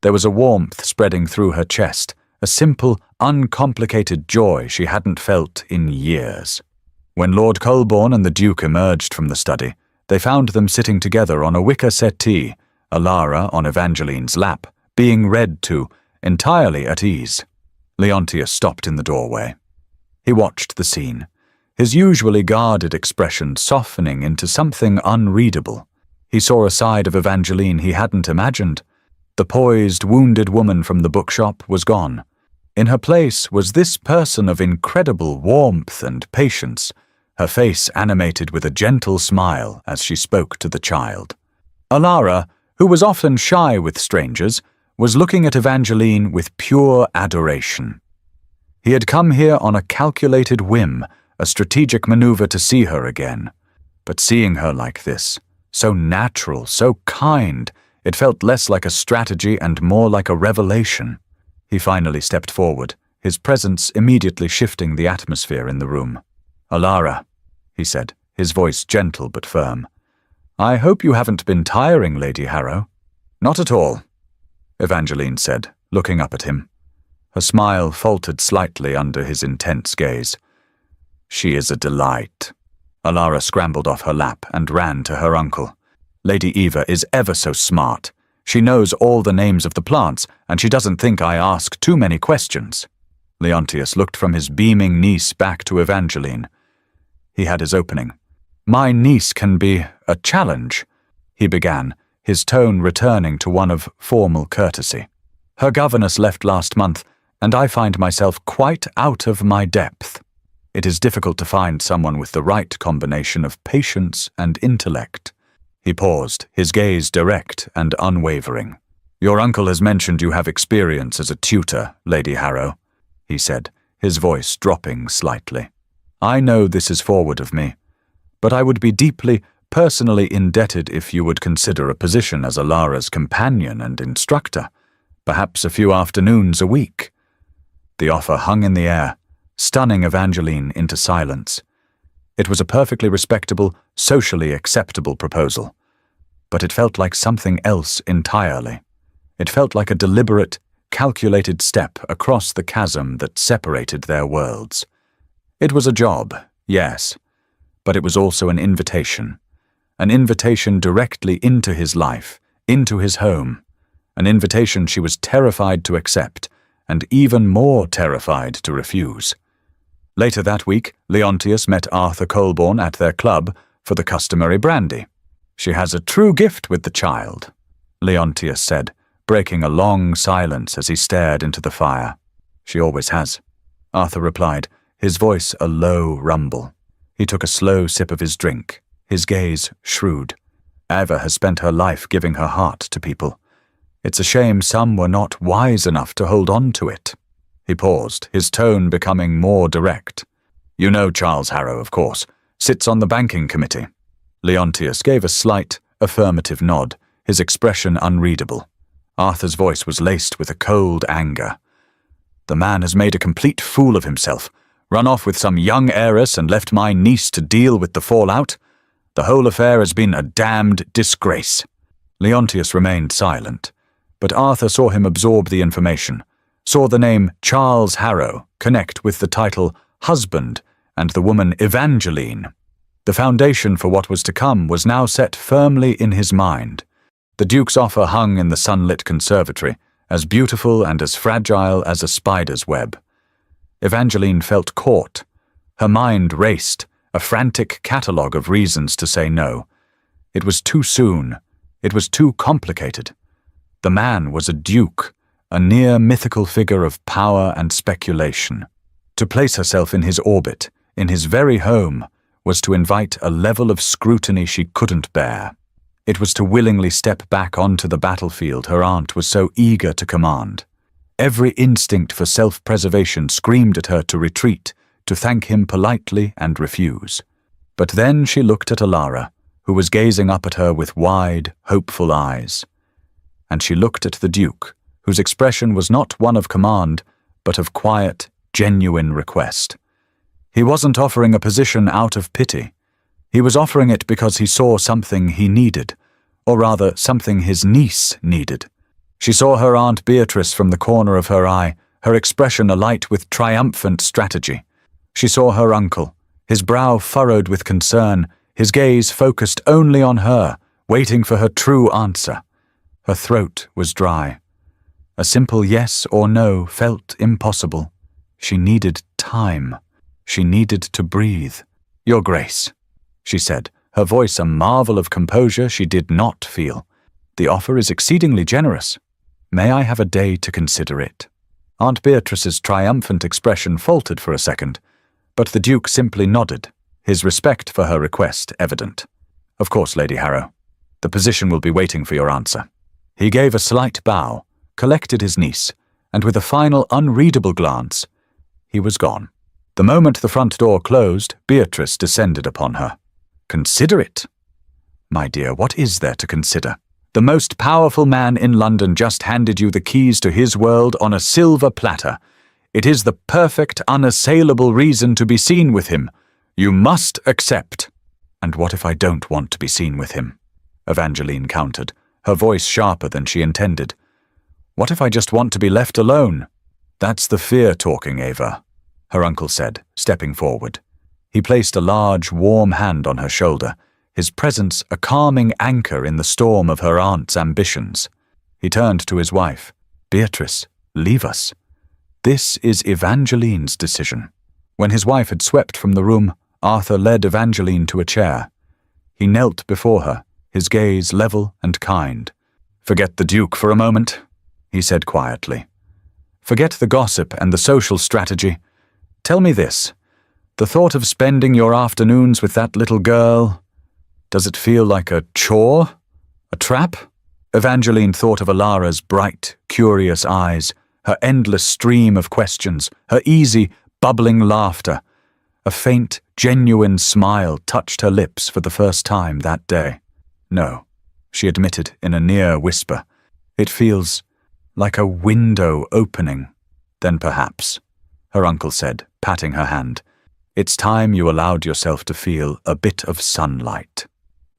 There was a warmth spreading through her chest, a simple, uncomplicated joy she hadn't felt in years. When Lord Colborne and the Duke emerged from the study, they found them sitting together on a wicker settee, Alara on Evangeline's lap, being read to, entirely at ease. Leontius stopped in the doorway. He watched the scene, his usually guarded expression softening into something unreadable. He saw a side of Evangeline he hadn't imagined. The poised, wounded woman from the bookshop was gone. In her place was this person of incredible warmth and patience, her face animated with a gentle smile as she spoke to the child. Alara, who was often shy with strangers, was looking at Evangeline with pure adoration. He had come here on a calculated whim, a strategic maneuver to see her again. But seeing her like this, so natural, so kind, it felt less like a strategy and more like a revelation. He finally stepped forward, his presence immediately shifting the atmosphere in the room. "Alara," he said, his voice gentle but firm. "I hope you haven't been tiring, Lady Harrow." "Not at all," Evangeline said, looking up at him. Her smile faltered slightly under his intense gaze. "She is a delight." Alara scrambled off her lap and ran to her uncle. "Lady Eva is ever so smart. She knows all the names of the plants, and she doesn't think I ask too many questions." Leontius looked from his beaming niece back to Evangeline. He had his opening. "My niece can be a challenge," he began, his tone returning to one of formal courtesy. "Her governess left last month, and I find myself quite out of my depth. It is difficult to find someone with the right combination of patience and intellect." He paused, his gaze direct and unwavering. "Your uncle has mentioned you have experience as a tutor, Lady Harrow," he said, his voice dropping slightly. "I know this is forward of me, but I would be deeply, personally indebted if you would consider a position as Alara's companion and instructor, perhaps a few afternoons a week." The offer hung in the air, stunning Evangeline into silence. It was a perfectly respectable, socially acceptable proposal. But it felt like something else entirely. It felt like a deliberate, calculated step across the chasm that separated their worlds. It was a job, yes, but it was also an invitation directly into his life, into his home, an invitation she was terrified to accept, and even more terrified to refuse. Later that week, Leontius met Arthur Colborne at their club for the customary brandy. "She has a true gift with the child," Leontius said, breaking a long silence as he stared into the fire. "She always has," Arthur replied, his voice a low rumble. He took a slow sip of his drink, his gaze shrewd. "Eva has spent her life giving her heart to people. It's a shame some were not wise enough to hold on to it." He paused, his tone becoming more direct. "You know Charles Harrow, of course, sits on the banking committee." Leontius gave a slight, affirmative nod, his expression unreadable. Arthur's voice was laced with a cold anger. "The man has made a complete fool of himself, run off with some young heiress and left my niece to deal with the fallout. The whole affair has been a damned disgrace." Leontius remained silent, but Arthur saw him absorb the information, saw the name Charles Harrow connect with the title husband and the woman Evangeline. The foundation for what was to come was now set firmly in his mind. The Duke's offer hung in the sunlit conservatory, as beautiful and as fragile as a spider's web. Evangeline felt caught. Her mind raced, a frantic catalogue of reasons to say no. It was too soon. It was too complicated. The man was a duke, a near mythical figure of power and speculation. To place herself in his orbit, in his very home, was to invite a level of scrutiny she couldn't bear. It was to willingly step back onto the battlefield her aunt was so eager to command. Every instinct for self-preservation screamed at her to retreat, to thank him politely and refuse. But then she looked at Alara, who was gazing up at her with wide, hopeful eyes. And she looked at the Duke, whose expression was not one of command, but of quiet, genuine request. He wasn't offering a position out of pity. He was offering it because he saw something he needed, or rather something his niece needed. She saw her Aunt Beatrice from the corner of her eye, her expression alight with triumphant strategy. She saw her uncle, his brow furrowed with concern, his gaze focused only on her, waiting for her true answer. Her throat was dry. A simple yes or no felt impossible. She needed time. She needed to breathe. "Your Grace," she said, her voice a marvel of composure she did not feel. "The offer is exceedingly generous. May I have a day to consider it?" Aunt Beatrice's triumphant expression faltered for a second, but the Duke simply nodded, his respect for her request evident. "Of course, Lady Harrow. The position will be waiting for your answer." He gave a slight bow, collected his niece, and with a final unreadable glance, he was gone. The moment the front door closed, Beatrice descended upon her. "Consider it? My dear, what is there to consider? The most powerful man in London just handed you the keys to his world on a silver platter. It is the perfect, unassailable reason to be seen with him. You must accept." "And what if I don't want to be seen with him?" Evangeline countered, her voice sharper than she intended. "What if I just want to be left alone?" "That's the fear talking, Ava," her uncle said, stepping forward. He placed a large, warm hand on her shoulder, his presence a calming anchor in the storm of her aunt's ambitions. He turned to his wife. "Beatrice, leave us. This is Evangeline's decision." When his wife had swept from the room, Arthur led Evangeline to a chair. He knelt before her, his gaze level and kind. "Forget the Duke for a moment," he said quietly. "Forget the gossip and the social strategy. Tell me this. The thought of spending your afternoons with that little girl, does it feel like a chore? A trap?" Evangeline thought of Alara's bright, curious eyes, her endless stream of questions, her easy, bubbling laughter. A faint, genuine smile touched her lips for the first time that day. "No," she admitted in a near whisper. "It feels like a window opening." "Then perhaps," her uncle said, patting her hand, "it's time you allowed yourself to feel a bit of sunlight."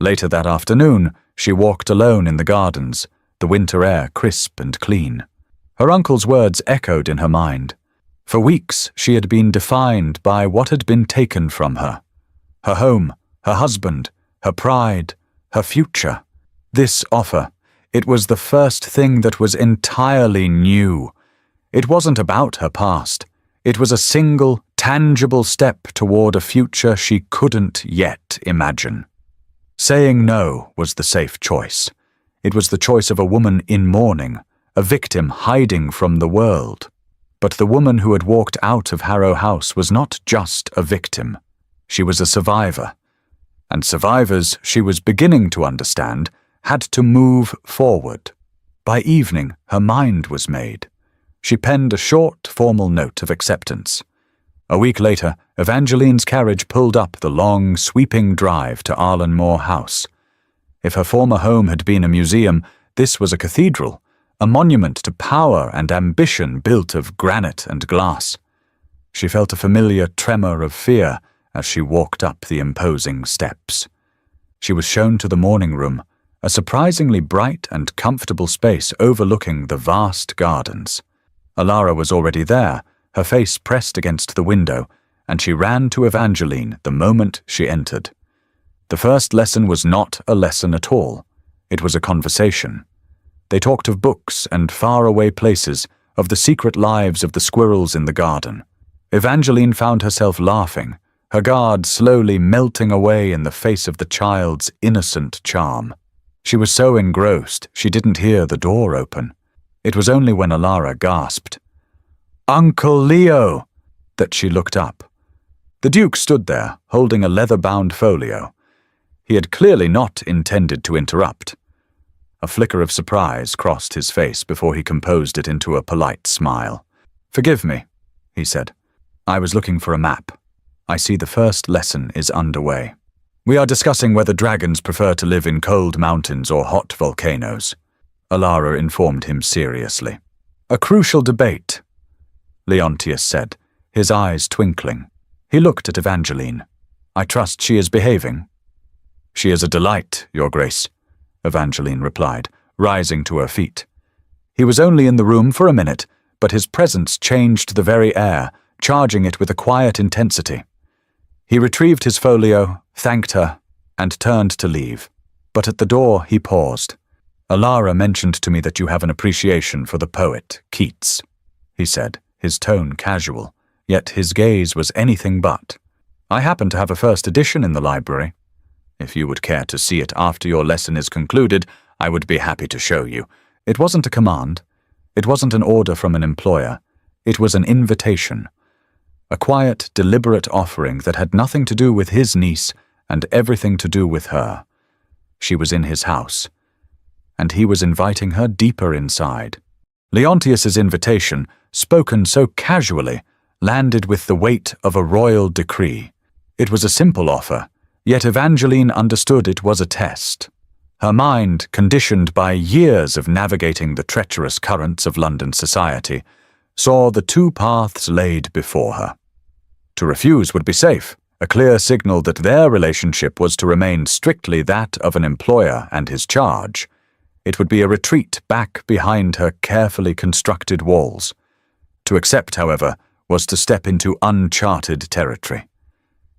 Later that afternoon, she walked alone in the gardens, the winter air crisp and clean. Her uncle's words echoed in her mind. For weeks she had been defined by what had been taken from her. Her home, her husband, her pride, her future. This offer, it was the first thing that was entirely new. It wasn't about her past. It was a single, tangible step toward a future she couldn't yet imagine. Saying no was the safe choice. It was the choice of a woman in mourning, a victim hiding from the world. But the woman who had walked out of Harrow House was not just a victim. She was a survivor. And survivors, she was beginning to understand, had to move forward. By evening, her mind was made. She penned a short, formal note of acceptance. A week later, Evangeline's carriage pulled up the long, sweeping drive to Arlenmoor House. If her former home had been a museum, this was a cathedral, a monument to power and ambition built of granite and glass. She felt a familiar tremor of fear as she walked up the imposing steps. She was shown to the morning room, a surprisingly bright and comfortable space overlooking the vast gardens. Alara was already there, her face pressed against the window, and she ran to Evangeline the moment she entered. The first lesson was not a lesson at all. It was a conversation. They talked of books and faraway places, of the secret lives of the squirrels in the garden. Evangeline found herself laughing, her guard slowly melting away in the face of the child's innocent charm. She was so engrossed she didn't hear the door open. It was only when Alara gasped, "Uncle Leo!" that she looked up. The Duke stood there, holding a leather-bound folio. He had clearly not intended to interrupt. A flicker of surprise crossed his face before he composed it into a polite smile. "Forgive me," he said. "I was looking for a map. I see the first lesson is underway. We are discussing whether dragons prefer to live in cold mountains or hot volcanoes," Alara informed him seriously. "A crucial debate," Leontius said, his eyes twinkling. He looked at Evangeline. "I trust she is behaving." "She is a delight, Your Grace," Evangeline replied, rising to her feet. He was only in the room for a minute, but his presence changed the very air, charging it with a quiet intensity. He retrieved his folio, thanked her, and turned to leave. But at the door he paused. "Alara mentioned to me that you have an appreciation for the poet, Keats," he said, his tone casual, yet his gaze was anything but. "I happen to have a first edition in the library. If you would care to see it after your lesson is concluded, I would be happy to show you." It wasn't a command. It wasn't an order from an employer. It was an invitation. A quiet, deliberate offering that had nothing to do with his niece and everything to do with her. She was in his house, and he was inviting her deeper inside. Leontius's invitation, spoken so casually, landed with the weight of a royal decree. It was a simple offer, yet Evangeline understood it was a test. Her mind, conditioned by years of navigating the treacherous currents of London society, saw the two paths laid before her. To refuse would be safe, a clear signal that their relationship was to remain strictly that of an employer and his charge. It would be a retreat back behind her carefully constructed walls. To accept, however, was to step into uncharted territory.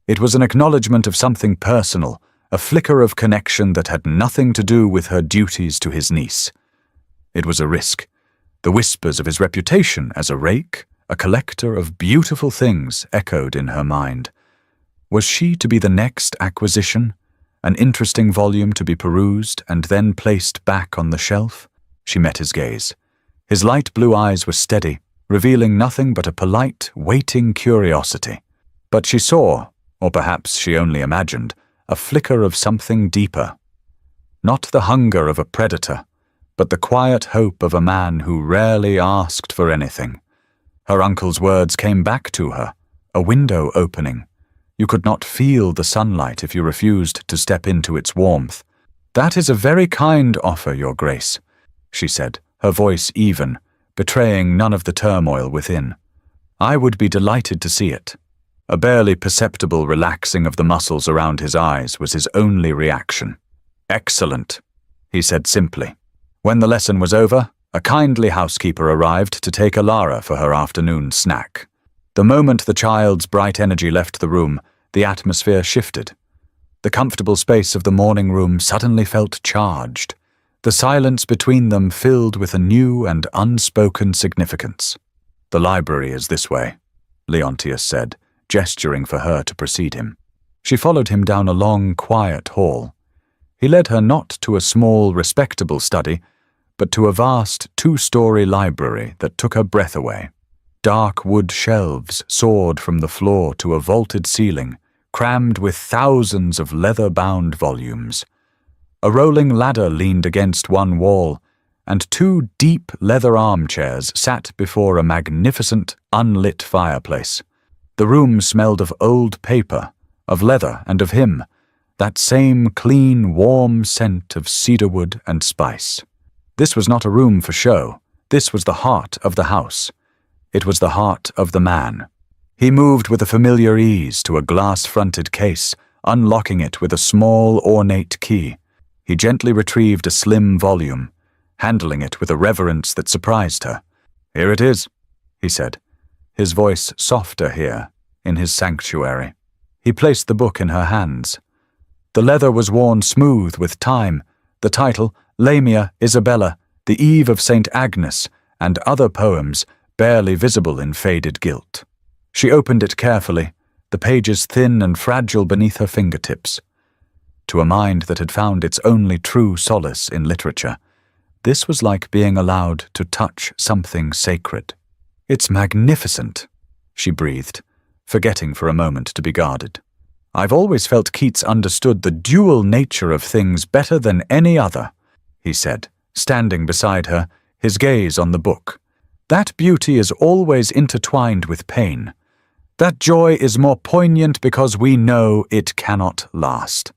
It was an acknowledgement of something personal, a flicker of connection that had nothing to do with her duties to his niece. It was a risk. The whispers of his reputation as a rake, a collector of beautiful things, echoed in her mind. Was she to be the next acquisition? An interesting volume to be perused and then placed back on the shelf? She met his gaze. His light blue eyes were steady, revealing nothing but a polite, waiting curiosity. But she saw, or perhaps she only imagined, a flicker of something deeper. Not the hunger of a predator, but the quiet hope of a man who rarely asked for anything. Her uncle's words came back to her, a window opening. You could not feel the sunlight if you refused to step into its warmth. "That is a very kind offer, Your Grace," she said, her voice even, betraying none of the turmoil within. "I would be delighted to see it." A barely perceptible relaxing of the muscles around his eyes was his only reaction. "Excellent," he said simply. When the lesson was over, a kindly housekeeper arrived to take Alara for her afternoon snack. The moment the child's bright energy left the room, the atmosphere shifted. The comfortable space of the morning room suddenly felt charged, the silence between them filled with a new and unspoken significance. "The library is this way," Leontius said, gesturing for her to precede him. She followed him down a long, quiet hall. He led her not to a small, respectable study, but to a vast two-story library that took her breath away. Dark wood shelves soared from the floor to a vaulted ceiling, crammed with thousands of leather-bound volumes. A rolling ladder leaned against one wall, and two deep leather armchairs sat before a magnificent, unlit fireplace. The room smelled of old paper, of leather and of him, that same clean, warm scent of cedarwood and spice. This was not a room for show. This was the heart of the house. It was the heart of the man. He moved with a familiar ease to a glass-fronted case, unlocking it with a small, ornate key. He gently retrieved a slim volume, handling it with a reverence that surprised her. "Here it is," he said, his voice softer here, in his sanctuary. He placed the book in her hands. The leather was worn smooth with time, the title, Lamia Isabella, the Eve of St. Agnes, and other poems, barely visible in faded gilt. She opened it carefully, the pages thin and fragile beneath her fingertips. To a mind that had found its only true solace in literature, this was like being allowed to touch something sacred. "It's magnificent," she breathed, forgetting for a moment to be guarded. "I've always felt Keats understood the dual nature of things better than any other," he said, standing beside her, his gaze on the book. "That beauty is always intertwined with pain. That joy is more poignant because we know it cannot last."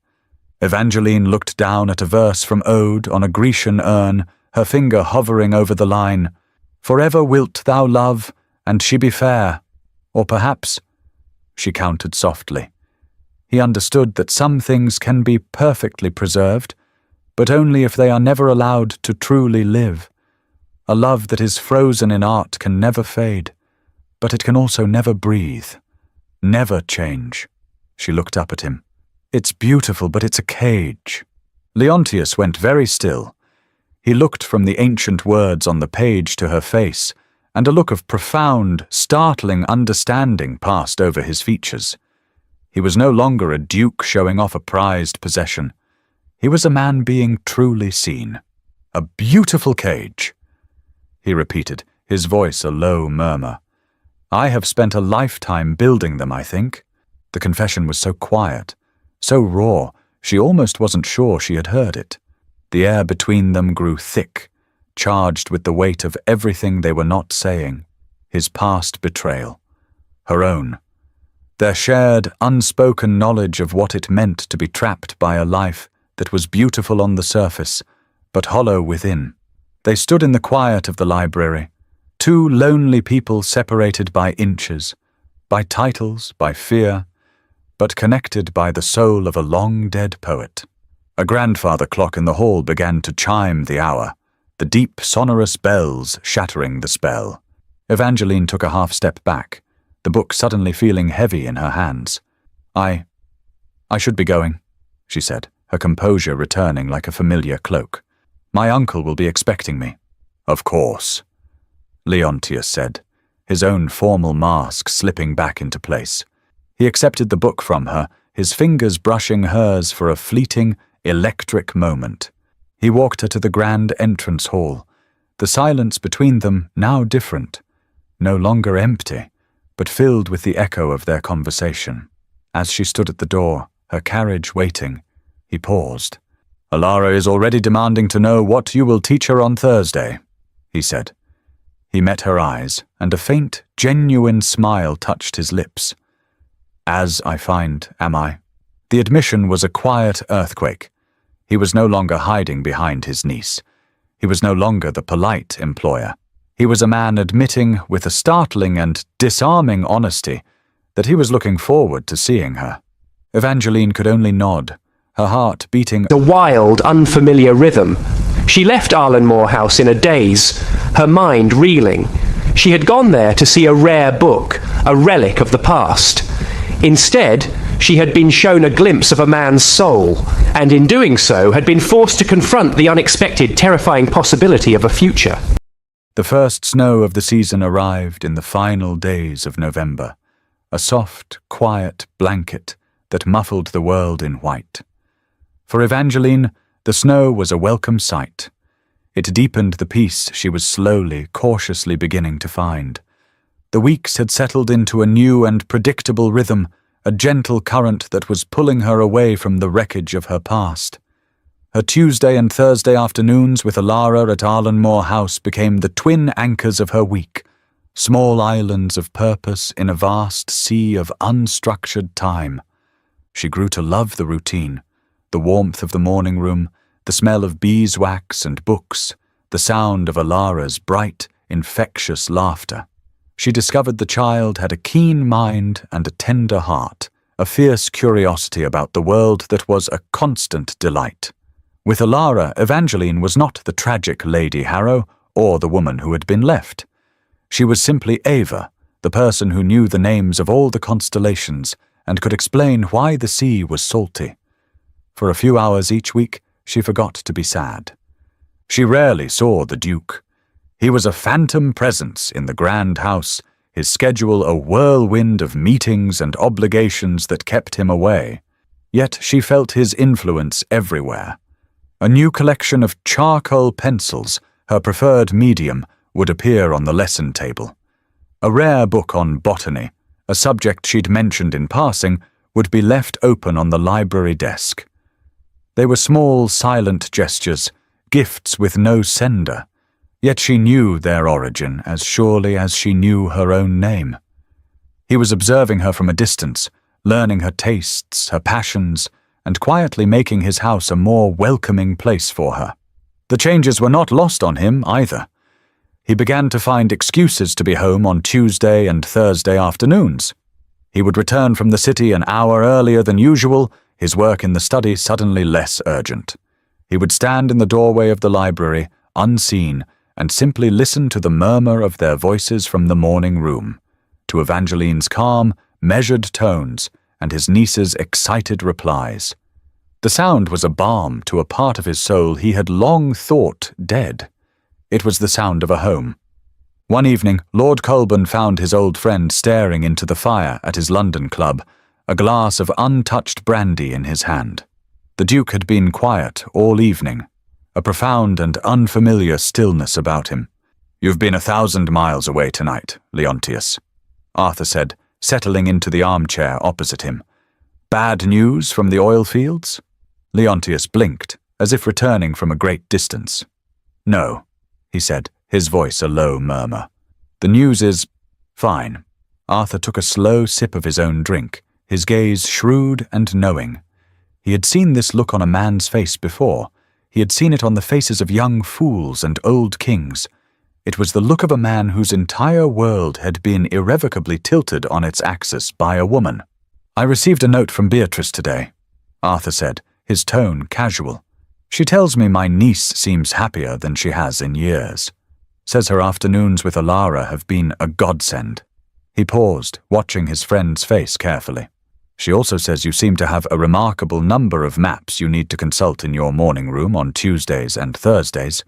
Evangeline looked down at a verse from Ode on a Grecian urn, her finger hovering over the line, "Forever wilt thou love, and she be fair." Or perhaps, she countered softly. He understood that some things can be perfectly preserved, but only if they are never allowed to truly live. A love that is frozen in art can never fade, but it can also never breathe, never change. She looked up at him. "It's beautiful, but it's a cage." Leontius went very still. He looked from the ancient words on the page to her face, and a look of profound, startling understanding passed over his features. He was no longer a duke showing off a prized possession. He was a man being truly seen. "A beautiful cage," he repeated, his voice a low murmur. "I have spent a lifetime building them, I think." The confession was so quiet, so raw, she almost wasn't sure she had heard it. The air between them grew thick, charged with the weight of everything they were not saying. His past betrayal. Her own. Their shared, unspoken knowledge of what it meant to be trapped by a life that was beautiful on the surface, but hollow within. They stood in the quiet of the library, two lonely people separated by inches, by titles, by fear, but connected by the soul of a long-dead poet. A grandfather clock in the hall began to chime the hour, the deep, sonorous bells shattering the spell. Evangeline took a half-step back, the book suddenly feeling heavy in her hands. I should be going," she said, her composure returning like a familiar cloak. "My uncle will be expecting me." "Of course," Leontius said, his own formal mask slipping back into place. He accepted the book from her, his fingers brushing hers for a fleeting, electric moment. He walked her to the grand entrance hall, the silence between them now different, no longer empty, but filled with the echo of their conversation. As she stood at the door, her carriage waiting, he paused. "Alara is already demanding to know what you will teach her on Thursday," he said. He met her eyes, and a faint, genuine smile touched his lips. "As I find, am I?" The admission was a quiet earthquake. He was no longer hiding behind his niece. He was no longer the polite employer. He was a man admitting, with a startling and disarming honesty, that he was looking forward to seeing her. Evangeline could only nod, her heart beating a wild, unfamiliar rhythm. She left Arlenmore House in a daze, her mind reeling. She had gone there to see a rare book, a relic of the past. Instead, she had been shown a glimpse of a man's soul, and in doing so had been forced to confront the unexpected, terrifying possibility of a future. The first snow of the season arrived in the final days of November, a soft, quiet blanket that muffled the world in white. For Evangeline, the snow was a welcome sight. It deepened the peace she was slowly, cautiously beginning to find. The weeks had settled into a new and predictable rhythm, a gentle current that was pulling her away from the wreckage of her past. Her Tuesday and Thursday afternoons with Alara at Arlenmore House became the twin anchors of her week, small islands of purpose in a vast sea of unstructured time. She grew to love the routine, the warmth of the morning room, the smell of beeswax and books, the sound of Alara's bright, infectious laughter. She discovered the child had a keen mind and a tender heart, a fierce curiosity about the world that was a constant delight. With Alara, Evangeline was not the tragic Lady Harrow or the woman who had been left. She was simply Ava, the person who knew the names of all the constellations and could explain why the sea was salty. For a few hours each week, she forgot to be sad. She rarely saw the Duke. He was a phantom presence in the grand house, his schedule a whirlwind of meetings and obligations that kept him away. Yet she felt his influence everywhere. A new collection of charcoal pencils, her preferred medium, would appear on the lesson table. A rare book on botany, a subject she'd mentioned in passing, would be left open on the library desk. They were small, silent gestures, gifts with no sender. Yet she knew their origin as surely as she knew her own name. He was observing her from a distance, learning her tastes, her passions, and quietly making his house a more welcoming place for her. The changes were not lost on him either. He began to find excuses to be home on Tuesday and Thursday afternoons. He would return from the city an hour earlier than usual, his work in the study suddenly less urgent. He would stand in the doorway of the library, unseen, and simply listen to the murmur of their voices from the morning room, to Evangeline's calm, measured tones and his niece's excited replies. The sound was a balm to a part of his soul he had long thought dead. It was the sound of a home. One evening, Lord Colburn found his old friend staring into the fire at his London club, a glass of untouched brandy in his hand. The Duke had been quiet all evening, a profound and unfamiliar stillness about him. "You've been 1,000 miles away tonight, Leontius," Arthur said, settling into the armchair opposite him. "Bad news from the oil fields?" Leontius blinked, as if returning from a great distance. "No," he said, his voice a low murmur. "The news is fine." Arthur took a slow sip of his own drink, his gaze shrewd and knowing. He had seen this look on a man's face before. He had seen it on the faces of young fools and old kings. It was the look of a man whose entire world had been irrevocably tilted on its axis by a woman. "I received a note from Beatrice today," Arthur said, his tone casual. "She tells me my niece seems happier than she has in years. Says her afternoons with Alara have been a godsend." He paused, watching his friend's face carefully. "She also says you seem to have a remarkable number of maps you need to consult in your morning room on Tuesdays and Thursdays."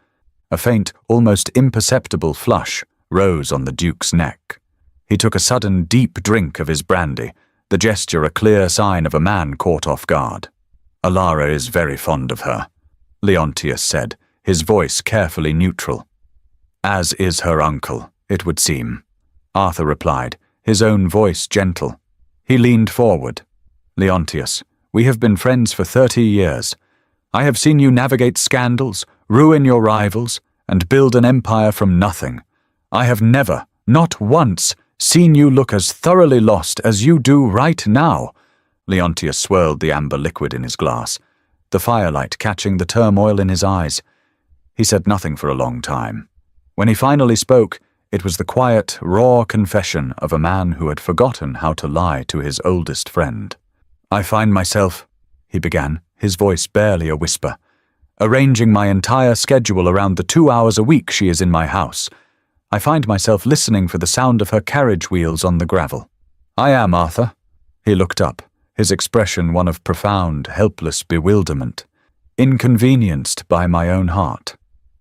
A faint, almost imperceptible flush rose on the Duke's neck. He took a sudden deep drink of his brandy, the gesture a clear sign of a man caught off guard. "Alara is very fond of her," Leontius said, his voice carefully neutral. "As is her uncle, it would seem," Arthur replied, his own voice gentle. He leaned forward. "Leontius, we have been friends for 30 years. I have seen you navigate scandals, ruin your rivals, and build an empire from nothing. I have never, not once, seen you look as thoroughly lost as you do right now." Leontius swirled the amber liquid in his glass, the firelight catching the turmoil in his eyes. He said nothing for a long time. When he finally spoke, it was the quiet, raw confession of a man who had forgotten how to lie to his oldest friend. "I find myself," he began, his voice barely a whisper, "arranging my entire schedule around the 2 hours a week she is in my house. I find myself listening for the sound of her carriage wheels on the gravel. I am, Arthur." He looked up, his expression one of profound, helpless bewilderment. "Inconvenienced by my own heart."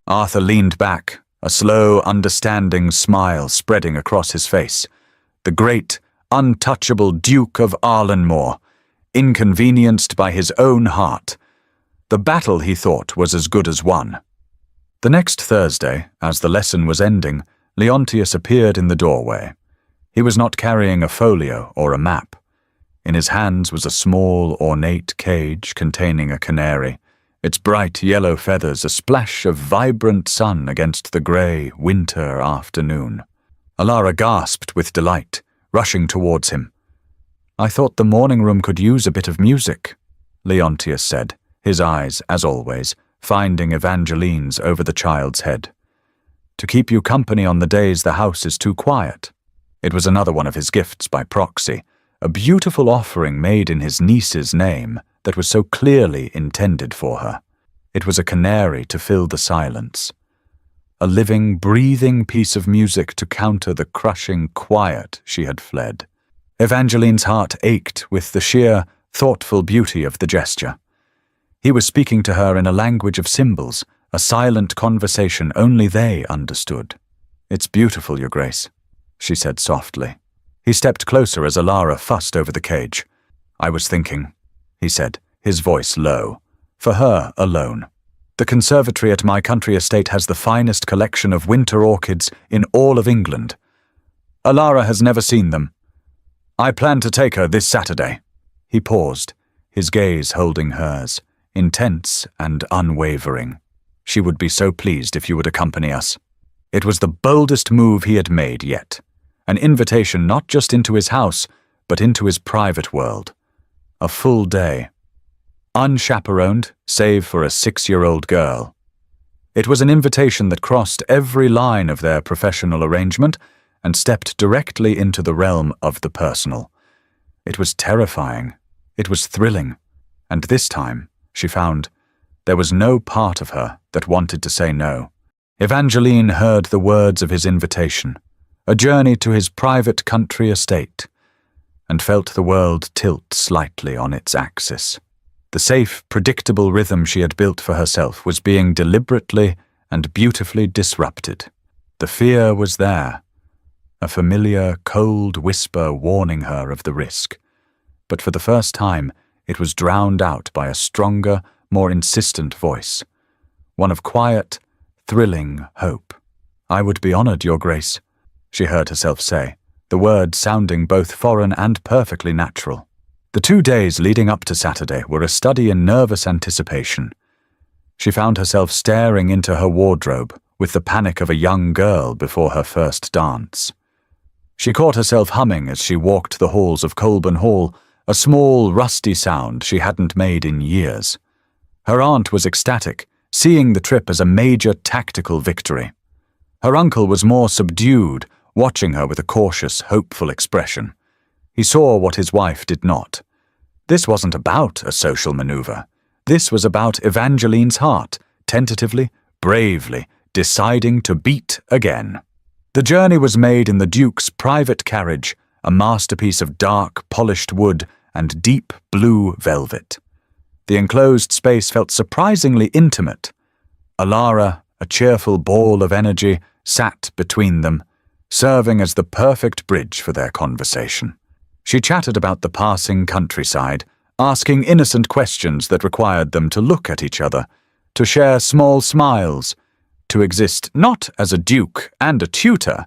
Arthur leaned back, a slow, understanding smile spreading across his face. The great, untouchable Duke of Arlenmore, inconvenienced by his own heart. The battle, he thought, was as good as won. The next Thursday, as the lesson was ending, Leontius appeared in the doorway. He was not carrying a folio or a map. In his hands was a small, ornate cage containing a canary, its bright yellow feathers a splash of vibrant sun against the grey winter afternoon. Alara gasped with delight, rushing towards him. "I thought the morning room could use a bit of music," Leontius said, his eyes, as always, finding Evangeline's over the child's head. "To keep you company on the days the house is too quiet." It was another one of his gifts by proxy, a beautiful offering made in his niece's name that was so clearly intended for her. It was a canary to fill the silence, a living, breathing piece of music to counter the crushing quiet she had fled. Evangeline's heart ached with the sheer, thoughtful beauty of the gesture. He was speaking to her in a language of symbols, a silent conversation only they understood. "It's beautiful, Your Grace," she said softly. He stepped closer as Alara fussed over the cage. "I was thinking," he said, his voice low, "for her alone. The conservatory at my country estate has the finest collection of winter orchids in all of England. Alara has never seen them. I plan to take her this Saturday." He paused, his gaze holding hers, intense and unwavering. "She would be so pleased if you would accompany us." It was the boldest move he had made yet, an invitation not just into his house, but into his private world. A full day. Unchaperoned, save for a 6-year-old girl. It was an invitation that crossed every line of their professional arrangement and stepped directly into the realm of the personal. It was terrifying. It was thrilling. And this time, she found, there was no part of her that wanted to say no. Evangeline heard the words of his invitation, a journey to his private country estate, and felt the world tilt slightly on its axis. The safe, predictable rhythm she had built for herself was being deliberately and beautifully disrupted. The fear was there, a familiar, cold whisper warning her of the risk. But for the first time, it was drowned out by a stronger, more insistent voice, one of quiet, thrilling hope. "I would be honored, Your Grace," she heard herself say, the words sounding both foreign and perfectly natural. The 2 days leading up to Saturday were a study in nervous anticipation. She found herself staring into her wardrobe with the panic of a young girl before her first dance. She caught herself humming as she walked the halls of Colburn Hall, a small, rusty sound she hadn't made in years. Her aunt was ecstatic, seeing the trip as a major tactical victory. Her uncle was more subdued, watching her with a cautious, hopeful expression. He saw what his wife did not. This wasn't about a social maneuver. This was about Evangeline's heart, tentatively, bravely, deciding to beat again. The journey was made in the Duke's private carriage, a masterpiece of dark, polished wood and deep blue velvet. The enclosed space felt surprisingly intimate. Alara, a cheerful ball of energy, sat between them, serving as the perfect bridge for their conversation. She chatted about the passing countryside, asking innocent questions that required them to look at each other, to share small smiles, to exist not as a duke and a tutor,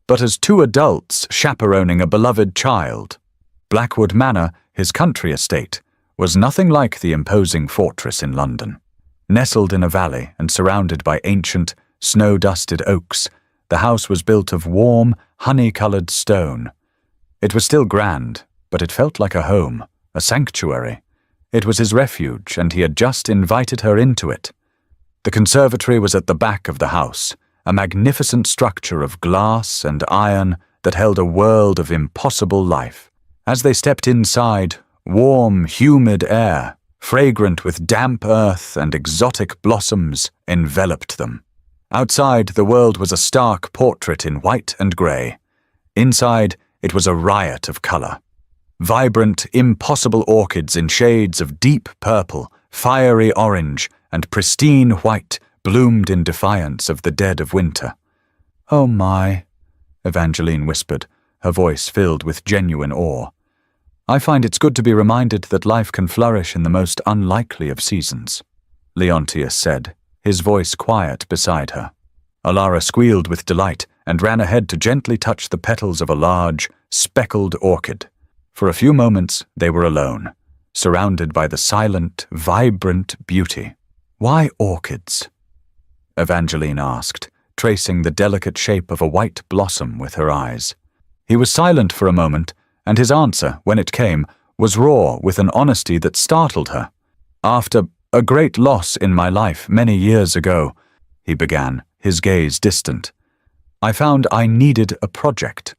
but as two adults chaperoning a beloved child. Blackwood Manor, his country estate, was nothing like the imposing fortress in London. Nestled in a valley and surrounded by ancient, snow-dusted oaks, the house was built of warm, honey-coloured stone. It was still grand, but it felt like a home, a sanctuary. It was his refuge, and he had just invited her into it. The conservatory was at the back of the house, a magnificent structure of glass and iron that held a world of impossible life. As they stepped inside, warm, humid air, fragrant with damp earth and exotic blossoms, enveloped them. Outside, the world was a stark portrait in white and grey. Inside, it was a riot of colour. Vibrant, impossible orchids in shades of deep purple, fiery orange, and pristine white bloomed in defiance of the dead of winter. "Oh my," Evangeline whispered, her voice filled with genuine awe. "I find it's good to be reminded that life can flourish in the most unlikely of seasons," Leontius said, his voice quiet beside her. Alara squealed with delight and ran ahead to gently touch the petals of a large, speckled orchid. For a few moments they were alone, surrounded by the silent, vibrant beauty. "Why orchids?" Evangeline asked, tracing the delicate shape of a white blossom with her eyes. He was silent for a moment, and his answer, when it came, was raw with an honesty that startled her. "After a great loss in my life many years ago," he began, his gaze distant, "I found I needed a project,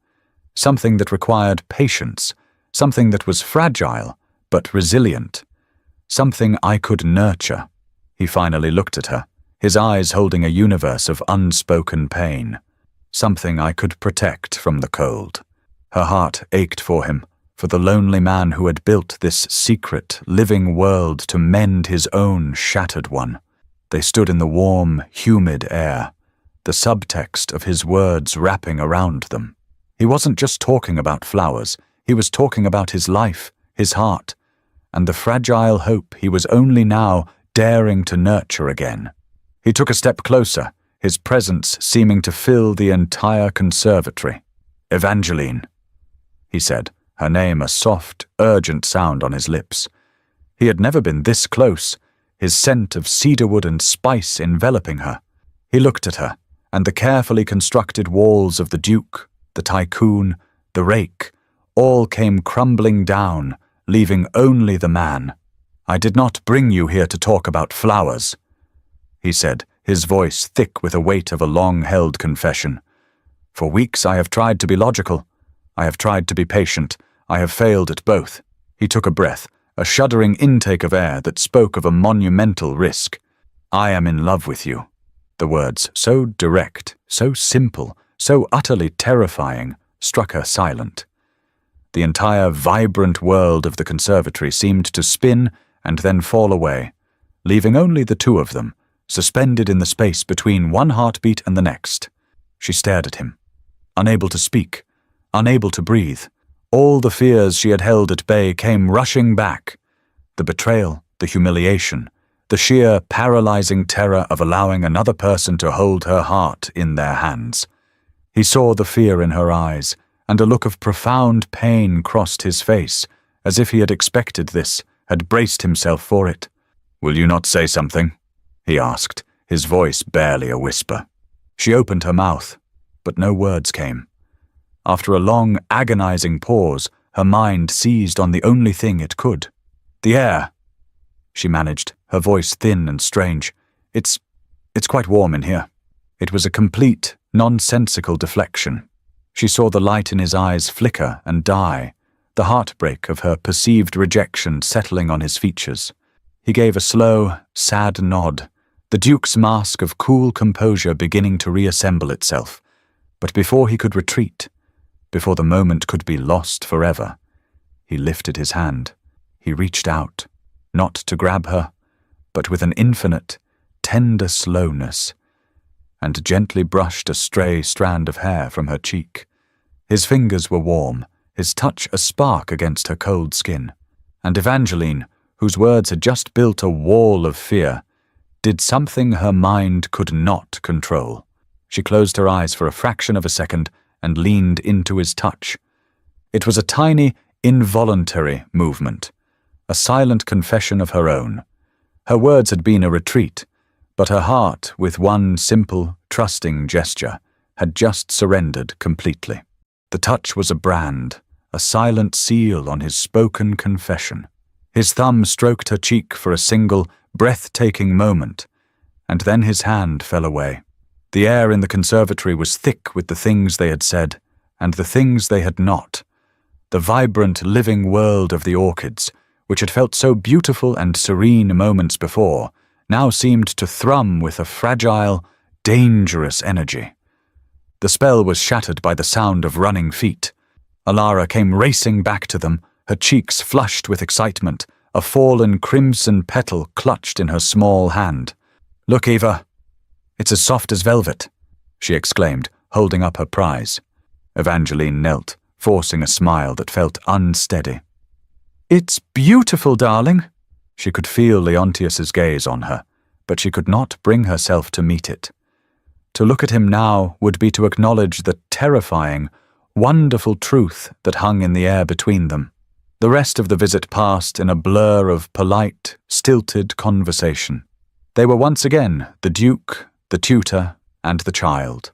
something that required patience, something that was fragile but resilient, something I could nurture." He finally looked at her, his eyes holding a universe of unspoken pain. "Something I could protect from the cold." Her heart ached for him, for the lonely man who had built this secret, living world to mend his own shattered one. They stood in the warm, humid air, the subtext of his words wrapping around them. He wasn't just talking about flowers, he was talking about his life, his heart, and the fragile hope he was only now daring to nurture again. He took a step closer, his presence seeming to fill the entire conservatory. "Evangeline," he said, her name a soft, urgent sound on his lips. He had never been this close, his scent of cedarwood and spice enveloping her. He looked at her, and the carefully constructed walls of the Duke, the Tycoon, the Rake, all came crumbling down, leaving only the man. "I did not bring you here to talk about flowers," he said, his voice thick with the weight of a long-held confession. "For weeks I have tried to be logical. I have tried to be patient. I have failed at both." He took a breath, a shuddering intake of air that spoke of a monumental risk. "I am in love with you." The words, so direct, so simple, so utterly terrifying, struck her silent. The entire vibrant world of the conservatory seemed to spin and then fall away, leaving only the two of them, suspended in the space between one heartbeat and the next. She stared at him, unable to speak, unable to breathe. All the fears she had held at bay came rushing back. The betrayal, the humiliation, the sheer paralyzing terror of allowing another person to hold her heart in their hands. He saw the fear in her eyes, and a look of profound pain crossed his face, as if he had expected this, had braced himself for it. "Will you not say something?" he asked, his voice barely a whisper. She opened her mouth, but no words came. After a long, agonizing pause, her mind seized on the only thing it could. "The air," she managed, her voice thin and strange. It's quite warm in here." It was a complete, nonsensical deflection. She saw the light in his eyes flicker and die, the heartbreak of her perceived rejection settling on his features. He gave a slow, sad nod, the Duke's mask of cool composure beginning to reassemble itself. But before he could retreat, before the moment could be lost forever, he lifted his hand. He reached out, not to grab her, but with an infinite, tender slowness, and gently brushed a stray strand of hair from her cheek. His fingers were warm, his touch a spark against her cold skin. And Evangeline, whose words had just built a wall of fear, did something her mind could not control. She closed her eyes for a fraction of a second and leaned into his touch. It was a tiny, involuntary movement, a silent confession of her own. Her words had been a retreat, but her heart, with one simple, trusting gesture, had just surrendered completely. The touch was a brand, a silent seal on his spoken confession. His thumb stroked her cheek for a single, breathtaking moment, and then his hand fell away. The air in the conservatory was thick with the things they had said, and the things they had not. The vibrant, living world of the orchids, which had felt so beautiful and serene moments before, now seemed to thrum with a fragile, dangerous energy. The spell was shattered by the sound of running feet. Alara came racing back to them, her cheeks flushed with excitement, a fallen crimson petal clutched in her small hand. "Look, Eva, it's as soft as velvet," she exclaimed, holding up her prize. Evangeline knelt, forcing a smile that felt unsteady. "It's beautiful, darling." She could feel Leontius's gaze on her, but she could not bring herself to meet it. To look at him now would be to acknowledge the terrifying, wonderful truth that hung in the air between them. The rest of the visit passed in a blur of polite, stilted conversation. They were once again the Duke, the tutor, and the child.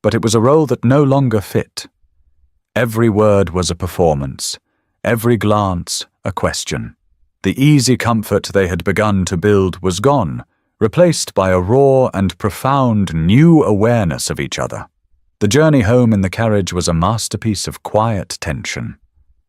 But it was a role that no longer fit. Every word was a performance, every glance a question. The easy comfort they had begun to build was gone, replaced by a raw and profound new awareness of each other. The journey home in the carriage was a masterpiece of quiet tension.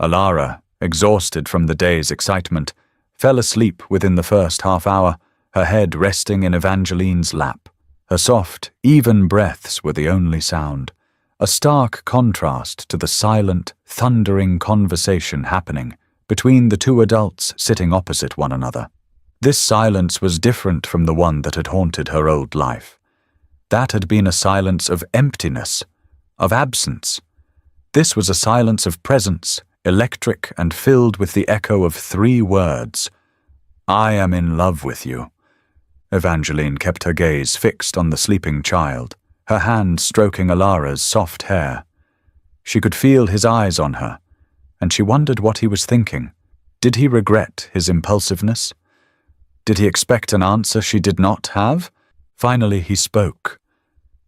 Alara, exhausted from the day's excitement, fell asleep within the first half hour, her head resting in Evangeline's lap. Her soft, even breaths were the only sound, a stark contrast to the silent, thundering conversation happening between the two adults sitting opposite one another. This silence was different from the one that had haunted her old life. That had been a silence of emptiness, of absence. This was a silence of presence, electric and filled with the echo of 3 words. "I am in love with you." Evangeline kept her gaze fixed on the sleeping child, her hand stroking Alara's soft hair. She could feel his eyes on her, and she wondered what he was thinking. Did he regret his impulsiveness? Did he expect an answer she did not have? Finally he spoke,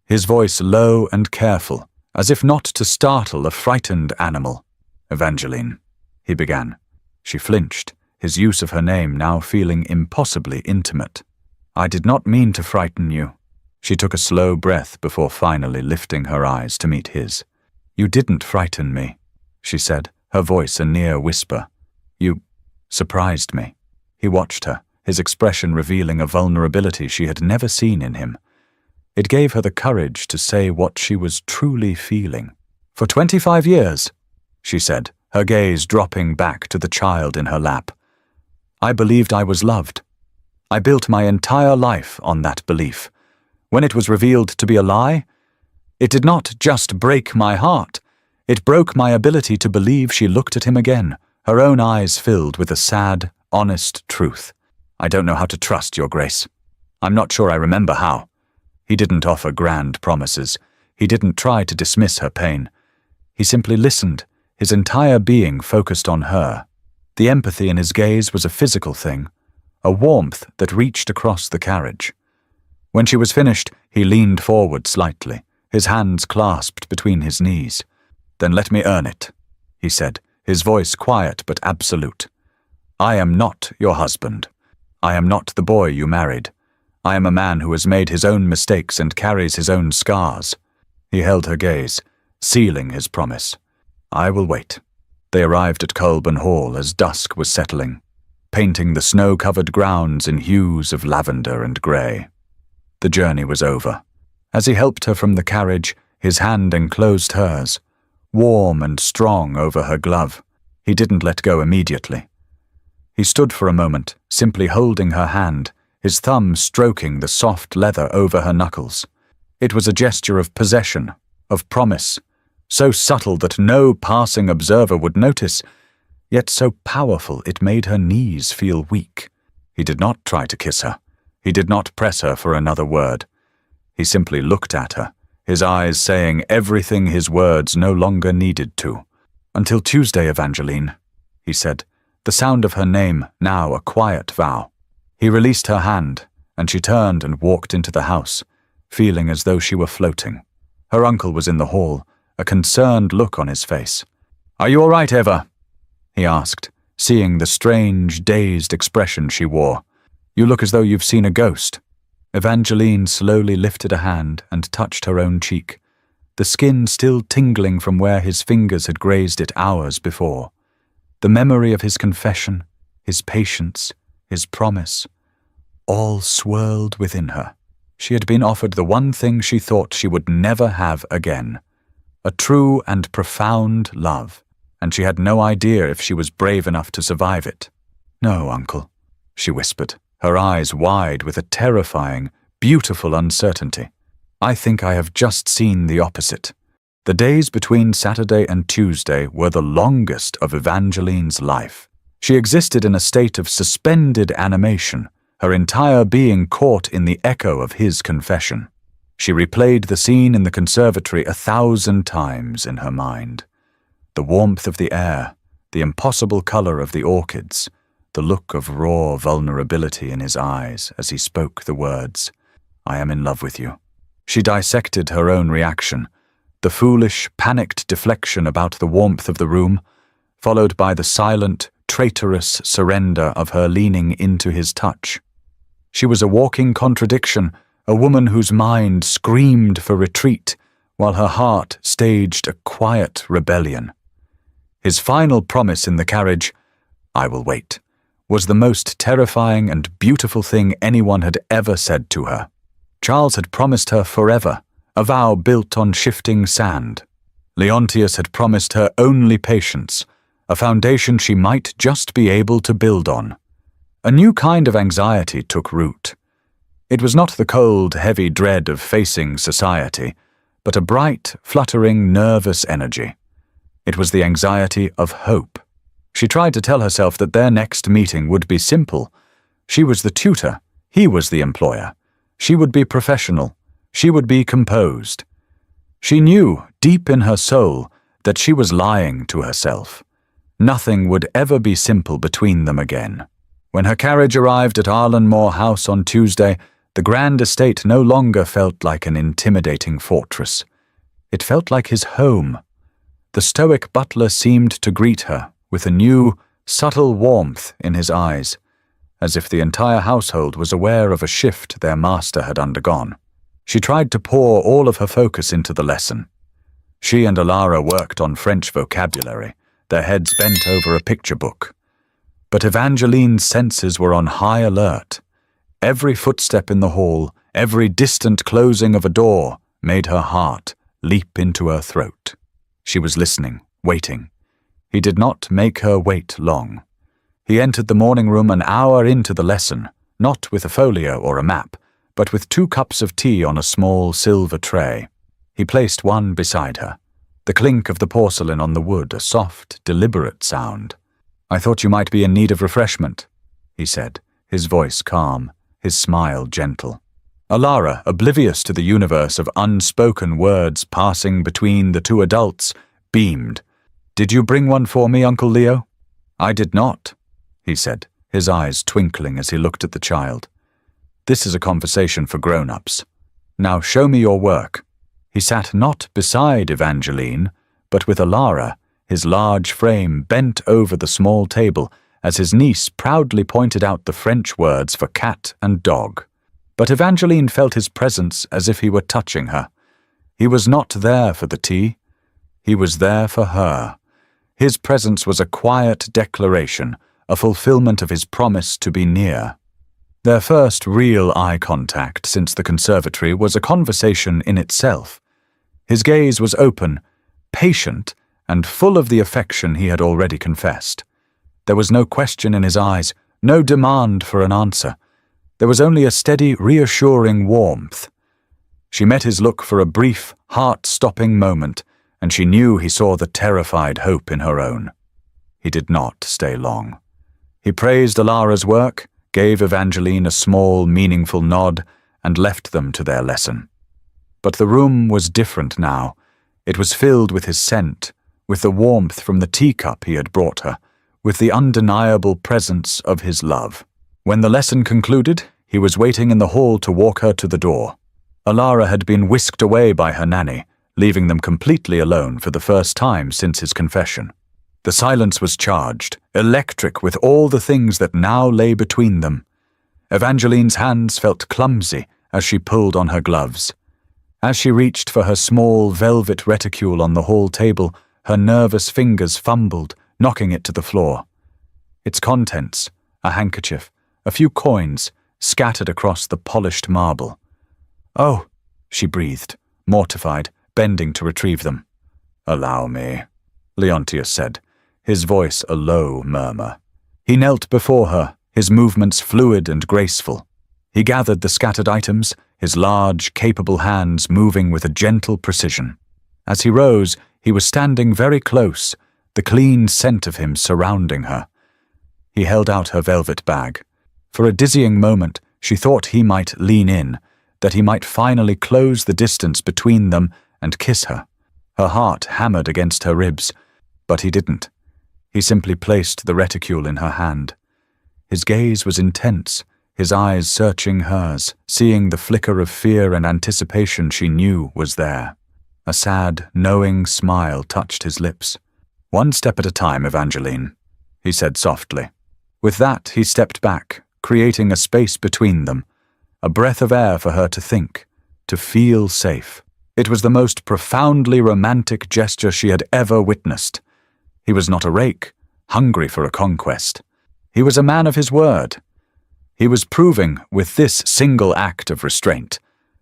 his voice low and careful, as if not to startle a frightened animal. "Evangeline," he began. She flinched, his use of her name now feeling impossibly intimate. "I did not mean to frighten you." She took a slow breath before finally lifting her eyes to meet his. "You didn't frighten me," she said, her voice a near whisper. "You surprised me." He watched her, his expression revealing a vulnerability she had never seen in him. It gave her the courage to say what she was truly feeling. "For 25 years, she said, her gaze dropping back to the child in her lap. I believed I was loved. I built my entire life on that belief. When it was revealed to be a lie, it did not just break my heart, it broke my ability to believe. She looked at him again, her own eyes filled with a sad, honest truth. I don't know how to trust, Your Grace. I'm not sure I remember how. He didn't offer grand promises. He didn't try to dismiss her pain. He simply listened, his entire being focused on her. The empathy in his gaze was a physical thing, a warmth that reached across the carriage. When she was finished, he leaned forward slightly, his hands clasped between his knees. "Then let me earn it," he said, his voice quiet but absolute. "I am not your husband. I am not the boy you married. I am a man who has made his own mistakes and carries his own scars." He held her gaze, sealing his promise. "I will wait." They arrived at Colburn Hall as dusk was settling, painting the snow-covered grounds in hues of lavender and grey. The journey was over. As he helped her from the carriage, his hand enclosed hers, warm and strong over her glove. He didn't let go immediately. He stood for a moment, simply holding her hand, his thumb stroking the soft leather over her knuckles. It was a gesture of possession, of promise, so subtle that no passing observer would notice, yet so powerful it made her knees feel weak. He did not try to kiss her. He did not press her for another word. He simply looked at her, his eyes saying everything his words no longer needed to. "Until Tuesday, Evangeline," he said, the sound of her name now a quiet vow. He released her hand, and she turned and walked into the house, feeling as though she were floating. Her uncle was in the hall, a concerned look on his face. "Are you all right, Eva?" he asked, seeing the strange, dazed expression she wore. "You look as though you've seen a ghost." Evangeline slowly lifted a hand and touched her own cheek, the skin still tingling from where his fingers had grazed it hours before. The memory of his confession, his patience, his promise, all swirled within her. She had been offered the one thing she thought she would never have again, a true and profound love, and she had no idea if she was brave enough to survive it. "No, Uncle," she whispered, her eyes wide with a terrifying, beautiful uncertainty. "I think I have just seen the opposite." The days between Saturday and Tuesday were the longest of Evangeline's life. She existed in a state of suspended animation, her entire being caught in the echo of his confession. She replayed the scene in the conservatory 1,000 times in her mind. The warmth of the air, the impossible color of the orchids, the look of raw vulnerability in his eyes as he spoke the words, "I am in love with you." She dissected her own reaction, the foolish, panicked deflection about the warmth of the room, followed by the silent, traitorous surrender of her leaning into his touch. She was a walking contradiction, a woman whose mind screamed for retreat, while her heart staged a quiet rebellion. His final promise in the carriage, "I will wait," was the most terrifying and beautiful thing anyone had ever said to her. Charles had promised her forever, a vow built on shifting sand. Leontius had promised her only patience, a foundation she might just be able to build on. A new kind of anxiety took root. It was not the cold, heavy dread of facing society, but a bright, fluttering, nervous energy. It was the anxiety of hope. She tried to tell herself that their next meeting would be simple. She was the tutor, he was the employer. She would be professional, she would be composed. She knew, deep in her soul, that she was lying to herself. Nothing would ever be simple between them again. When her carriage arrived at Arlenmore House on Tuesday, the grand estate no longer felt like an intimidating fortress. It felt like his home. The stoic butler seemed to greet her with a new, subtle warmth in his eyes, as if the entire household was aware of a shift their master had undergone. She tried to pour all of her focus into the lesson. She and Alara worked on French vocabulary, their heads bent over a picture book. But Evangeline's senses were on high alert. Every footstep in the hall, every distant closing of a door, made her heart leap into her throat. She was listening, waiting. He did not make her wait long. He entered the morning room an hour into the lesson, not with a folio or a map, but with 2 cups of tea on a small silver tray. He placed one beside her. The clink of the porcelain on the wood, a soft, deliberate sound. "I thought you might be in need of refreshment," he said, his voice calm, his smile gentle. Alara, oblivious to the universe of unspoken words passing between the 2 adults, beamed. "Did you bring one for me, Uncle Leo?" "I did not," he said, his eyes twinkling as he looked at the child. "This is a conversation for grown-ups. Now show me your work." He sat not beside Evangeline, but with Alara, his large frame bent over the small table as his niece proudly pointed out the French words for cat and dog. But Evangeline felt his presence as if he were touching her. He was not there for the tea. He was there for her. His presence was a quiet declaration, a fulfillment of his promise to be near. Their first real eye contact since the conservatory was a conversation in itself. His gaze was open, patient, and full of the affection he had already confessed. There was no question in his eyes, no demand for an answer. There was only a steady, reassuring warmth. She met his look for a brief, heart-stopping moment, and she knew he saw the terrified hope in her own. He did not stay long. He praised Alara's work, gave Evangeline a small, meaningful nod, and left them to their lesson. But the room was different now. It was filled with his scent, with the warmth from the teacup he had brought her, with the undeniable presence of his love. When the lesson concluded, he was waiting in the hall to walk her to the door. Alara had been whisked away by her nanny, leaving them completely alone for the first time since his confession. The silence was charged, electric with all the things that now lay between them. Evangeline's hands felt clumsy as she pulled on her gloves. As she reached for her small velvet reticule on the hall table, her nervous fingers fumbled, knocking it to the floor. Its contents, a handkerchief, a few coins, scattered across the polished marble. "Oh," she breathed, mortified, bending to retrieve them. "Allow me," Leontius said, his voice a low murmur. He knelt before her, his movements fluid and graceful. He gathered the scattered items, his large, capable hands moving with a gentle precision. As he rose, he was standing very close, the clean scent of him surrounding her. He held out her velvet bag. For a dizzying moment, she thought he might lean in, that he might finally close the distance between them and kiss her. Her heart hammered against her ribs, but he didn't. He simply placed the reticule in her hand. His gaze was intense, his eyes searching hers, seeing the flicker of fear and anticipation she knew was there. A sad, knowing smile touched his lips. "One step at a time, Evangeline," he said softly. With that, he stepped back, creating a space between them, a breath of air for her to think, to feel safe. It was the most profoundly romantic gesture she had ever witnessed. He was not a rake, hungry for a conquest. He was a man of his word. He was proving, with this single act of restraint,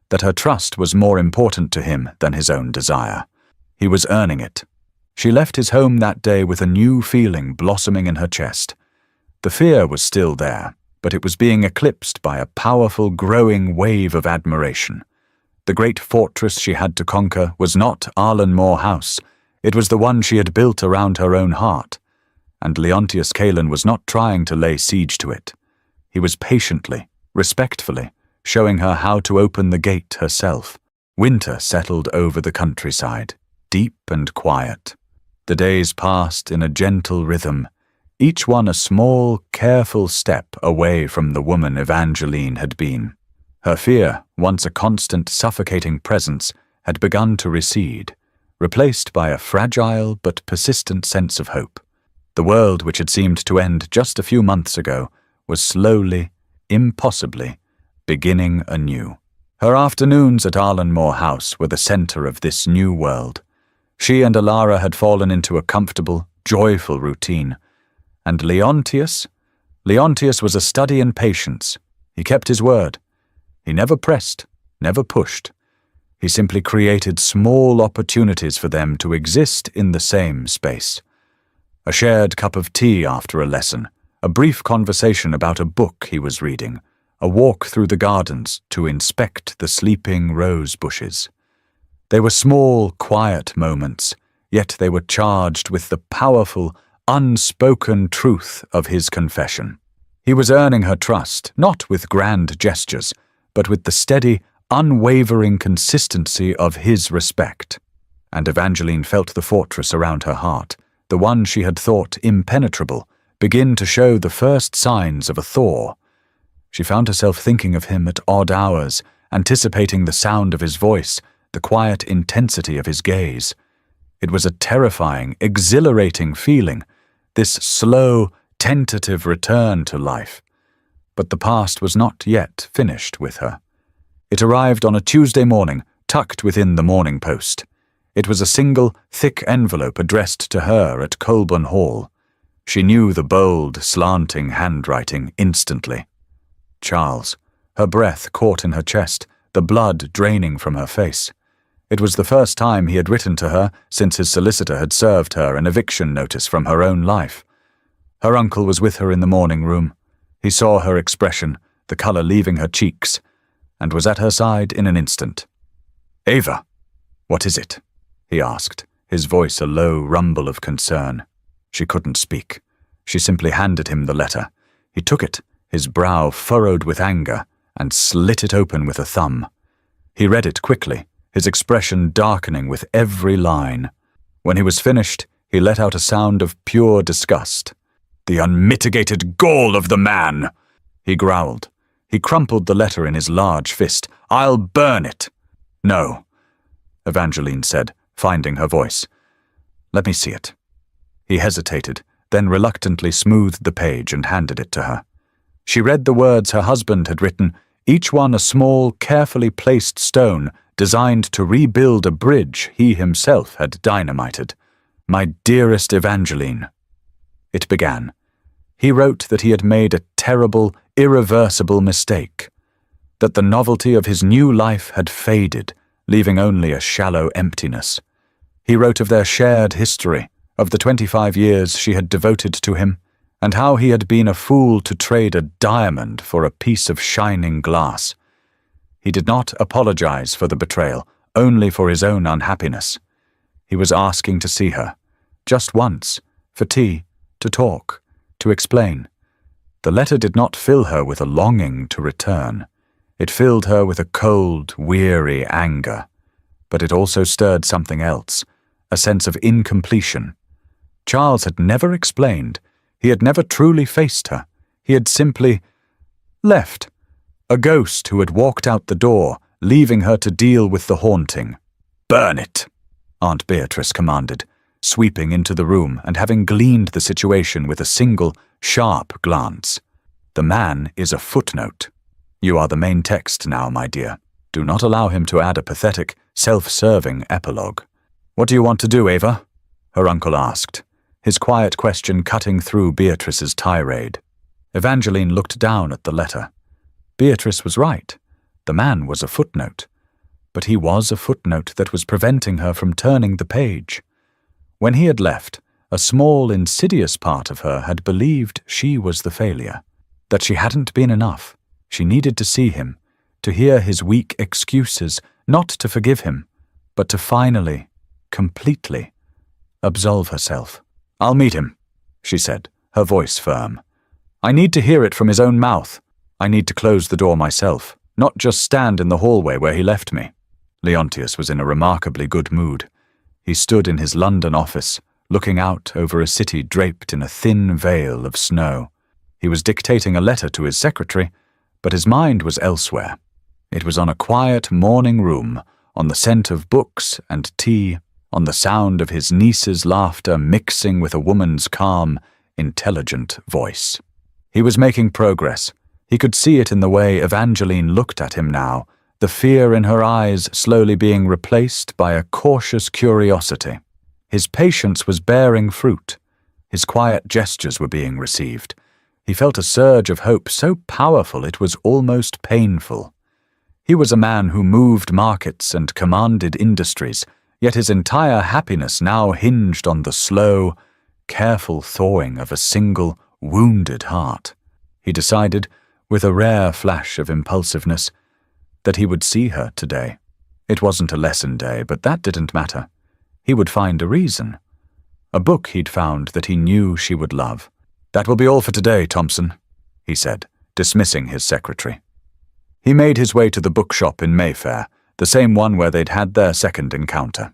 that her trust was more important to him than his own desire. He was earning it. She left his home that day with a new feeling blossoming in her chest. The fear was still there, but it was being eclipsed by a powerful, growing wave of admiration. The great fortress she had to conquer was not Arlenmore House. It was the one she had built around her own heart, and Leontius Caelan was not trying to lay siege to it. He was patiently, respectfully, showing her how to open the gate herself. Winter settled over the countryside, deep and quiet. The days passed in a gentle rhythm, each one a small, careful step away from the woman Evangeline had been. Her fear, once a constant, suffocating presence, had begun to recede, replaced by a fragile but persistent sense of hope. The world, which had seemed to end just a few months ago, was slowly, impossibly, beginning anew. Her afternoons at Arlenmore House were the center of this new world. She and Alara had fallen into a comfortable, joyful routine. And Leontius was a study in patience. He kept his word. He never pressed, never pushed. He simply created small opportunities for them to exist in the same space. A shared cup of tea after a lesson, a brief conversation about a book he was reading, a walk through the gardens to inspect the sleeping rose bushes. They were small, quiet moments, yet they were charged with the powerful, unspoken truth of his confession. He was earning her trust, not with grand gestures, but with the steady, unwavering consistency of his respect. And Evangeline felt the fortress around her heart, the one she had thought impenetrable, begin to show the first signs of a thaw. She found herself thinking of him at odd hours, anticipating the sound of his voice, the quiet intensity of his gaze. It was a terrifying, exhilarating feeling, this slow, tentative return to life. But the past was not yet finished with her. It arrived on a Tuesday morning, tucked within the Morning Post. It was a single, thick envelope addressed to her at Colburn Hall. She knew the bold, slanting handwriting instantly. Charles. Her breath caught in her chest, the blood draining from her face. It was the first time he had written to her since his solicitor had served her an eviction notice from her own life. Her uncle was with her in the morning room. He saw her expression, the colour leaving her cheeks, and was at her side in an instant. "Ava, what is it?" he asked, his voice a low rumble of concern. She couldn't speak. She simply handed him the letter. He took it, his brow furrowed with anger, and slit it open with a thumb. He read it quickly, his expression darkening with every line. When he was finished, he let out a sound of pure disgust. "The unmitigated gall of the man!" he growled. He crumpled the letter in his large fist. "I'll burn it." "No," Evangeline said, finding her voice. "Let me see it." He hesitated, then reluctantly smoothed the page and handed it to her. She read the words her husband had written, each one a small, carefully placed stone designed to rebuild a bridge he himself had dynamited. "My dearest Evangeline." It began. He wrote that he had made a terrible, irreversible mistake, that the novelty of his new life had faded, leaving only a shallow emptiness. He wrote of their shared history, of the 25 years she had devoted to him, and how he had been a fool to trade a diamond for a piece of shining glass. He did not apologize for the betrayal, only for his own unhappiness. He was asking to see her, just once, for tea, to talk, to explain. The letter did not fill her with a longing to return. It filled her with a cold, weary anger. But it also stirred something else, a sense of incompletion. Charles had never explained. He had never truly faced her. He had simply left, a ghost who had walked out the door, leaving her to deal with the haunting. "Burn it," Aunt Beatrice commanded, sweeping into the room and having gleaned the situation with a single, sharp glance. "The man is a footnote. You are the main text now, my dear. Do not allow him to add a pathetic, self-serving epilogue." "What do you want to do, Ava?" her uncle asked, his quiet question cutting through Beatrice's tirade. Evangeline looked down at the letter. Beatrice was right. The man was a footnote. But he was a footnote that was preventing her from turning the page. When he had left, a small, insidious part of her had believed she was the failure, that she hadn't been enough. She needed to see him, to hear his weak excuses, not to forgive him, but to finally, completely, absolve herself. "I'll meet him," she said, her voice firm. "I need to hear it from his own mouth. I need to close the door myself, not just stand in the hallway where he left me." Leontius was in a remarkably good mood. He stood in his London office, looking out over a city draped in a thin veil of snow. He was dictating a letter to his secretary, but his mind was elsewhere. It was on a quiet morning room, on the scent of books and tea, on the sound of his niece's laughter mixing with a woman's calm, intelligent voice. He was making progress. He could see it in the way Evangeline looked at him now, the fear in her eyes slowly being replaced by a cautious curiosity. His patience was bearing fruit. His quiet gestures were being received. He felt a surge of hope so powerful it was almost painful. He was a man who moved markets and commanded industries, yet his entire happiness now hinged on the slow, careful thawing of a single, wounded heart. He decided, with a rare flash of impulsiveness, that he would see her today. It wasn't a lesson day, but that didn't matter. He would find a reason. A book he'd found that he knew she would love. "That will be all for today, Thompson," he said, dismissing his secretary. He made his way to the bookshop in Mayfair, the same one where they'd had their second encounter.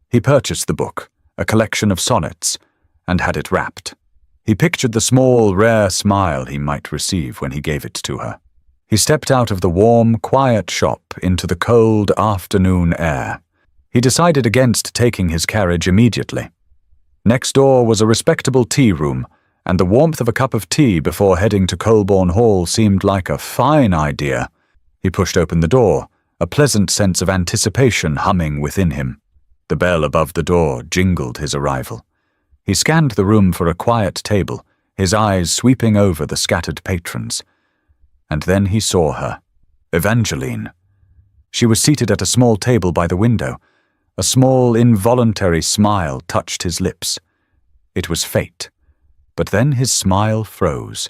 He purchased the book, a collection of sonnets, and had it wrapped. He pictured the small, rare smile he might receive when he gave it to her. He stepped out of the warm, quiet shop into the cold afternoon air. He decided against taking his carriage immediately. Next door was a respectable tea room, and the warmth of a cup of tea before heading to Colborne Hall seemed like a fine idea. He pushed open the door, a pleasant sense of anticipation humming within him. The bell above the door jingled his arrival. He scanned the room for a quiet table, his eyes sweeping over the scattered patrons. And then he saw her, Evangeline. She was seated at a small table by the window. A small, involuntary smile touched his lips. It was fate. But then his smile froze.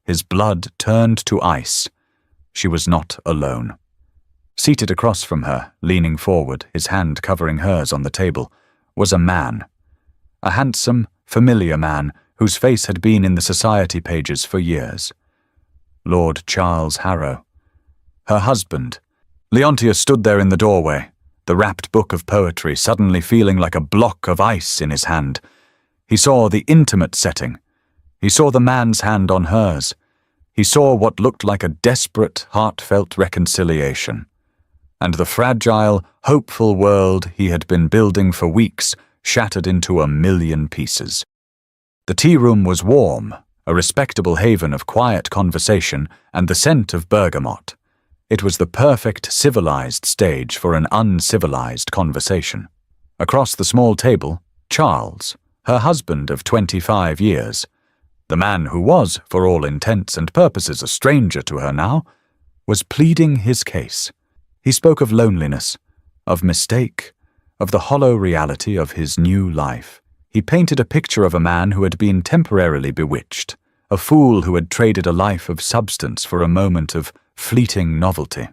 His blood turned to ice. She was not alone. Seated across from her, leaning forward, his hand covering hers on the table, was a man. A handsome, familiar man whose face had been in the society pages for years. Lord Charles Harrow. Her husband. Leontius stood there in the doorway, the wrapped book of poetry suddenly feeling like a block of ice in his hand. He saw the intimate setting. He saw the man's hand on hers. He saw what looked like a desperate, heartfelt reconciliation. And the fragile, hopeful world he had been building for weeks shattered into a million pieces. The tea room was warm, a respectable haven of quiet conversation and the scent of bergamot. It was the perfect civilized stage for an uncivilized conversation. Across the small table, Charles, her husband of 25 years, the man who was, for all intents and purposes, a stranger to her now, was pleading his case. He spoke of loneliness, of mistake, of the hollow reality of his new life. He painted a picture of a man who had been temporarily bewitched, a fool who had traded a life of substance for a moment of fleeting novelty.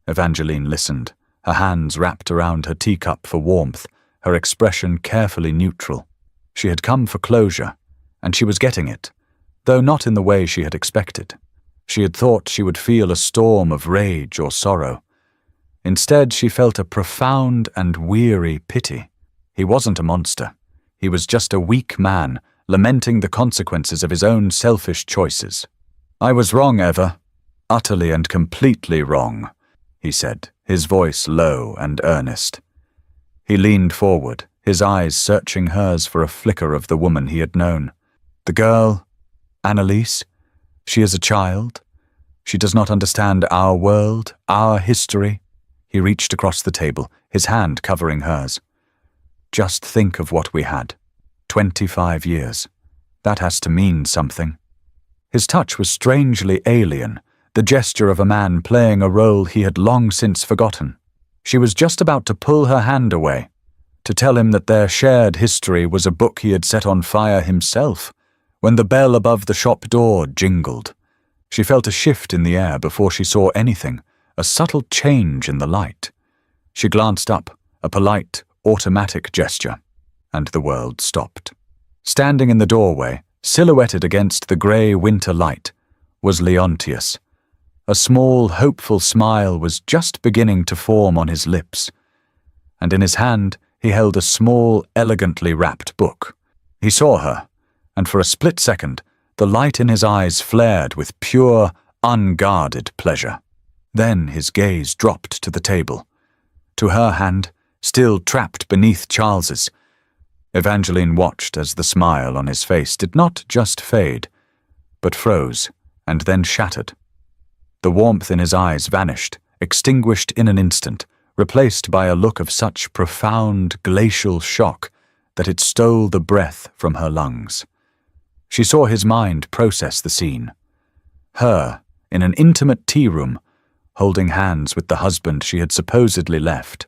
Evangeline listened, her hands wrapped around her teacup for warmth, her expression carefully neutral. She had come for closure, and she was getting it, though not in the way she had expected. She had thought she would feel a storm of rage or sorrow. Instead, she felt a profound and weary pity. He wasn't a monster. He was just a weak man, lamenting the consequences of his own selfish choices. "I was wrong, Eva. Utterly and completely wrong," he said, his voice low and earnest. He leaned forward, his eyes searching hers for a flicker of the woman he had known. "The girl, Annalise, she is a child. She does not understand our world, our history." He reached across the table, his hand covering hers. "Just think of what we had. 25 years. That has to mean something." His touch was strangely alien, the gesture of a man playing a role he had long since forgotten. She was just about to pull her hand away, to tell him that their shared history was a book he had set on fire himself, when the bell above the shop door jingled. She felt a shift in the air before she saw anything, a subtle change in the light. She glanced up, a polite, automatic gesture, and the world stopped. Standing in the doorway, silhouetted against the grey winter light, was Leontius. A small, hopeful smile was just beginning to form on his lips, and in his hand he held a small, elegantly wrapped book. He saw her, and for a split second, the light in his eyes flared with pure, unguarded pleasure. Then his gaze dropped to the table, to her hand, still trapped beneath Charles's. Evangeline watched as the smile on his face did not just fade, but froze, and then shattered. The warmth in his eyes vanished, extinguished in an instant, replaced by a look of such profound, glacial shock that it stole the breath from her lungs. She saw his mind process the scene. Her, in an intimate tea room, holding hands with the husband she had supposedly left.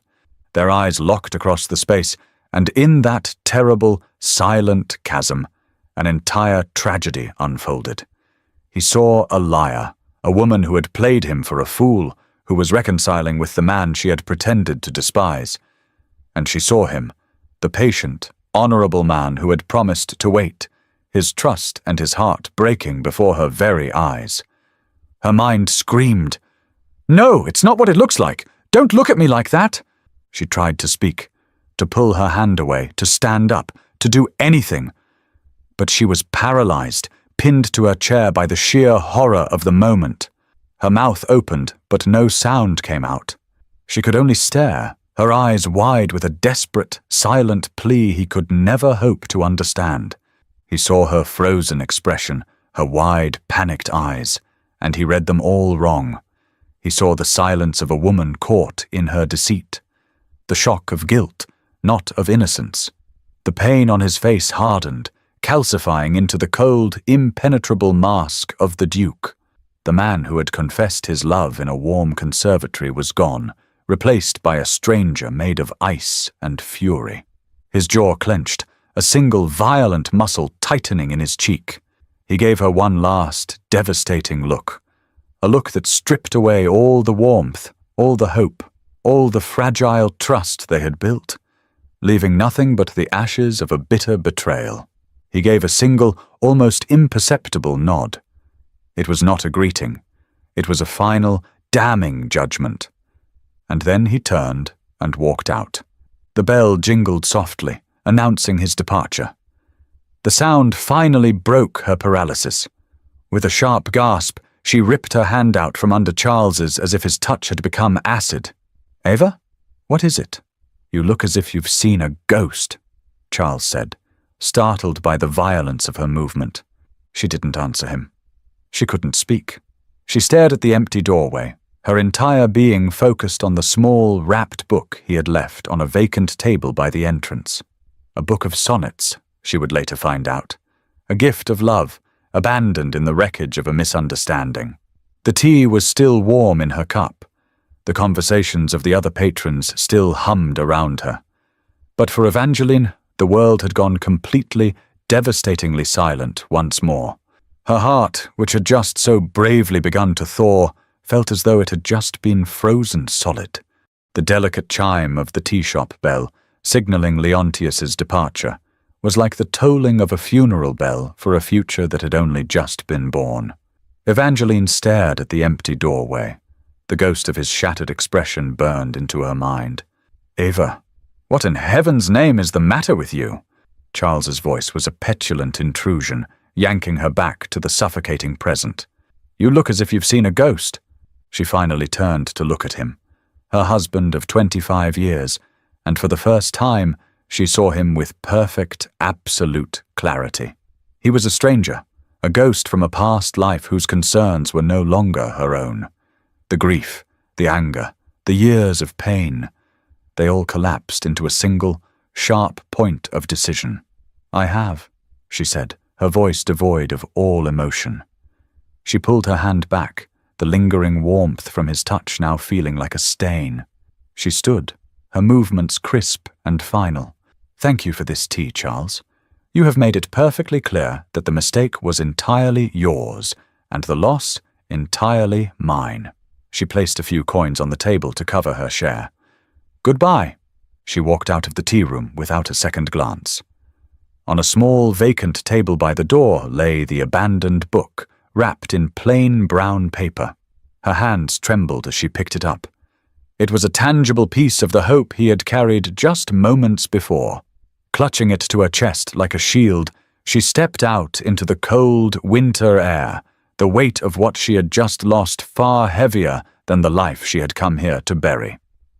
Their eyes locked across the space, and in that terrible, silent chasm, An entire tragedy unfolded. He saw a liar, a woman who had played him for a fool, who was reconciling with the man she had pretended to despise. And she saw him, the patient, honorable man who had promised to wait, his trust and his heart breaking before her very eyes. Her mind screamed, "No, it's not what it looks like. Don't look at me like that." She tried to speak, to pull her hand away, to stand up, to do anything. But she was paralyzed, pinned to her chair by the sheer horror of the moment. Her mouth opened, but no sound came out. She could only stare, her eyes wide with a desperate, silent plea he could never hope to understand. He saw her frozen expression, her wide, panicked eyes, and he read them all wrong. He saw the silence of a woman caught in her deceit, the shock of guilt, not of innocence. The pain on his face hardened, calcifying into the cold, impenetrable mask of the Duke. The man who had confessed his love in a warm conservatory was gone, replaced by a stranger made of ice and fury. His jaw clenched, a single violent muscle tightening in his cheek. He gave her one last, devastating look, a look that stripped away all the warmth, all the hope, all the fragile trust they had built, leaving nothing but the ashes of a bitter betrayal. He gave a single, almost imperceptible nod. It was not a greeting. It was a final, damning judgment. And then he turned and walked out. The bell jingled softly, announcing his departure. The sound finally broke her paralysis. With a sharp gasp, she ripped her hand out from under Charles's as if his touch had become acid. "Ava? What is it? You look as if you've seen a ghost," Charles said, startled by the violence of her movement. She didn't answer him. She couldn't speak. She stared at the empty doorway, her entire being focused on the small, wrapped book he had left on a vacant table by the entrance. A book of sonnets, she would later find out. A gift of love, abandoned in the wreckage of a misunderstanding. The tea was still warm in her cup. The conversations of the other patrons still hummed around her. But for Evangeline, the world had gone completely, devastatingly silent once more. Her heart, which had just so bravely begun to thaw, felt as though it had just been frozen solid. The delicate chime of the tea-shop bell, signaling Leontius's departure, was like the tolling of a funeral bell for a future that had only just been born. Evangeline stared at the empty doorway. The ghost of his shattered expression burned into her mind. "Ava, what in heaven's name is the matter with you?" Charles's voice was a petulant intrusion, yanking her back to the suffocating present. "You look as if you've seen a ghost." She finally turned to look at him, her husband of 25 years, and for the first time she saw him with perfect, absolute clarity. He was a stranger, a ghost from a past life whose concerns were no longer her own. The grief, the anger, the years of pain, they all collapsed into a single, sharp point of decision. "I have," she said, her voice devoid of all emotion. She pulled her hand back, the lingering warmth from his touch now feeling like a stain. She stood, her movements crisp and final. "Thank you for this tea, Charles. You have made it perfectly clear that the mistake was entirely yours, and the loss entirely mine." She placed a few coins on the table to cover her share. "Goodbye." She walked out of the tea room without a second glance. On a small, vacant table by the door lay the abandoned book, wrapped in plain brown paper. Her hands trembled as she picked it up. It was a tangible piece of the hope he had carried just moments before. Clutching it to her chest like a shield, she stepped out into the cold winter air, the weight of what she had just lost far heavier than the life she had come here to bury.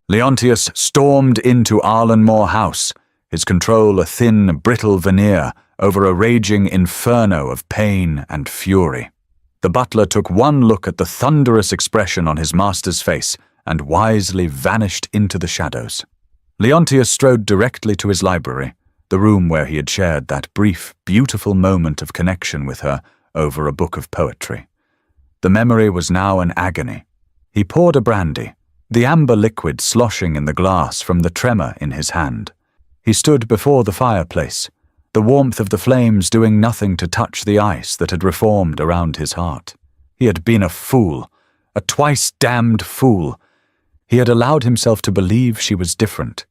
Leontius stormed into Arlenmore House, his control a thin, brittle veneer over a raging inferno of pain and fury. The butler took one look at the thunderous expression on his master's face and wisely vanished into the shadows. Leontius strode directly to his library, the room where he had shared that brief, beautiful moment of connection with her over a book of poetry. The memory was now an agony. He poured a brandy, the amber liquid sloshing in the glass from the tremor in his hand. He stood before the fireplace, the warmth of the flames doing nothing to touch the ice that had reformed around his heart. He had been a fool, a twice-damned fool. He had allowed himself to believe she was different.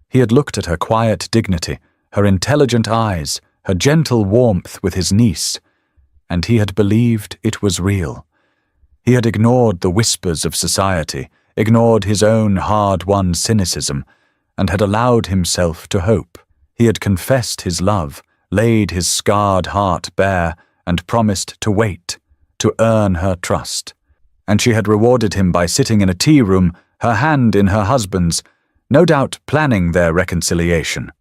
He had looked at her quiet dignity, her intelligent eyes, her gentle warmth with his niece, and he had believed it was real. He had ignored the whispers of society, ignored his own hard-won cynicism, and had allowed himself to hope. He had confessed his love, laid his scarred heart bare, and promised to wait, to earn her trust. And she had rewarded him by sitting in a tea room, her hand in her husband's, no doubt planning their reconciliation.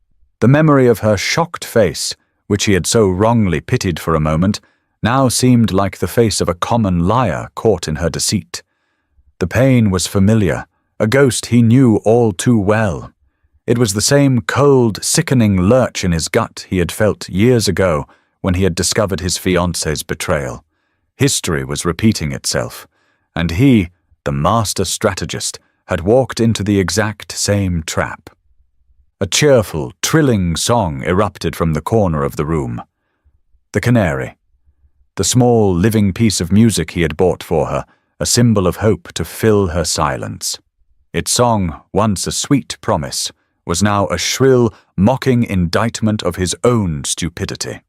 The memory of her shocked face, which he had so wrongly pitied for a moment, now seemed like the face of a common liar caught in her deceit. The pain was familiar, a ghost he knew all too well. It was the same cold, sickening lurch in his gut he had felt years ago when he had discovered his fiancée's betrayal. History was repeating itself, and he, the master strategist, had walked into the exact same trap. A cheerful, trilling song erupted from the corner of the room. The canary. The small, living piece of music he had bought for her, a symbol of hope to fill her silence. Its song, once a sweet promise, was now a shrill, mocking indictment of his own stupidity.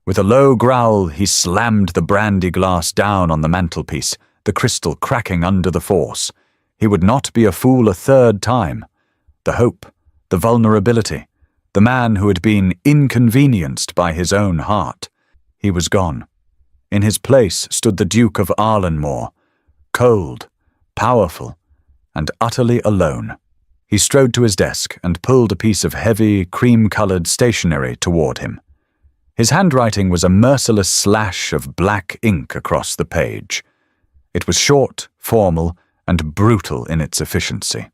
With a low growl, he slammed the brandy glass down on the mantelpiece, the crystal cracking under the force. He would not be a fool a third time. The hope, the vulnerability, the man who had been inconvenienced by his own heart. He was gone. In his place stood the Duke of Arlenmore, cold, powerful, and utterly alone. He strode to his desk and pulled a piece of heavy, cream-colored stationery toward him. His handwriting was a merciless slash of black ink across the page. It was short, formal, and brutal in its efficiency.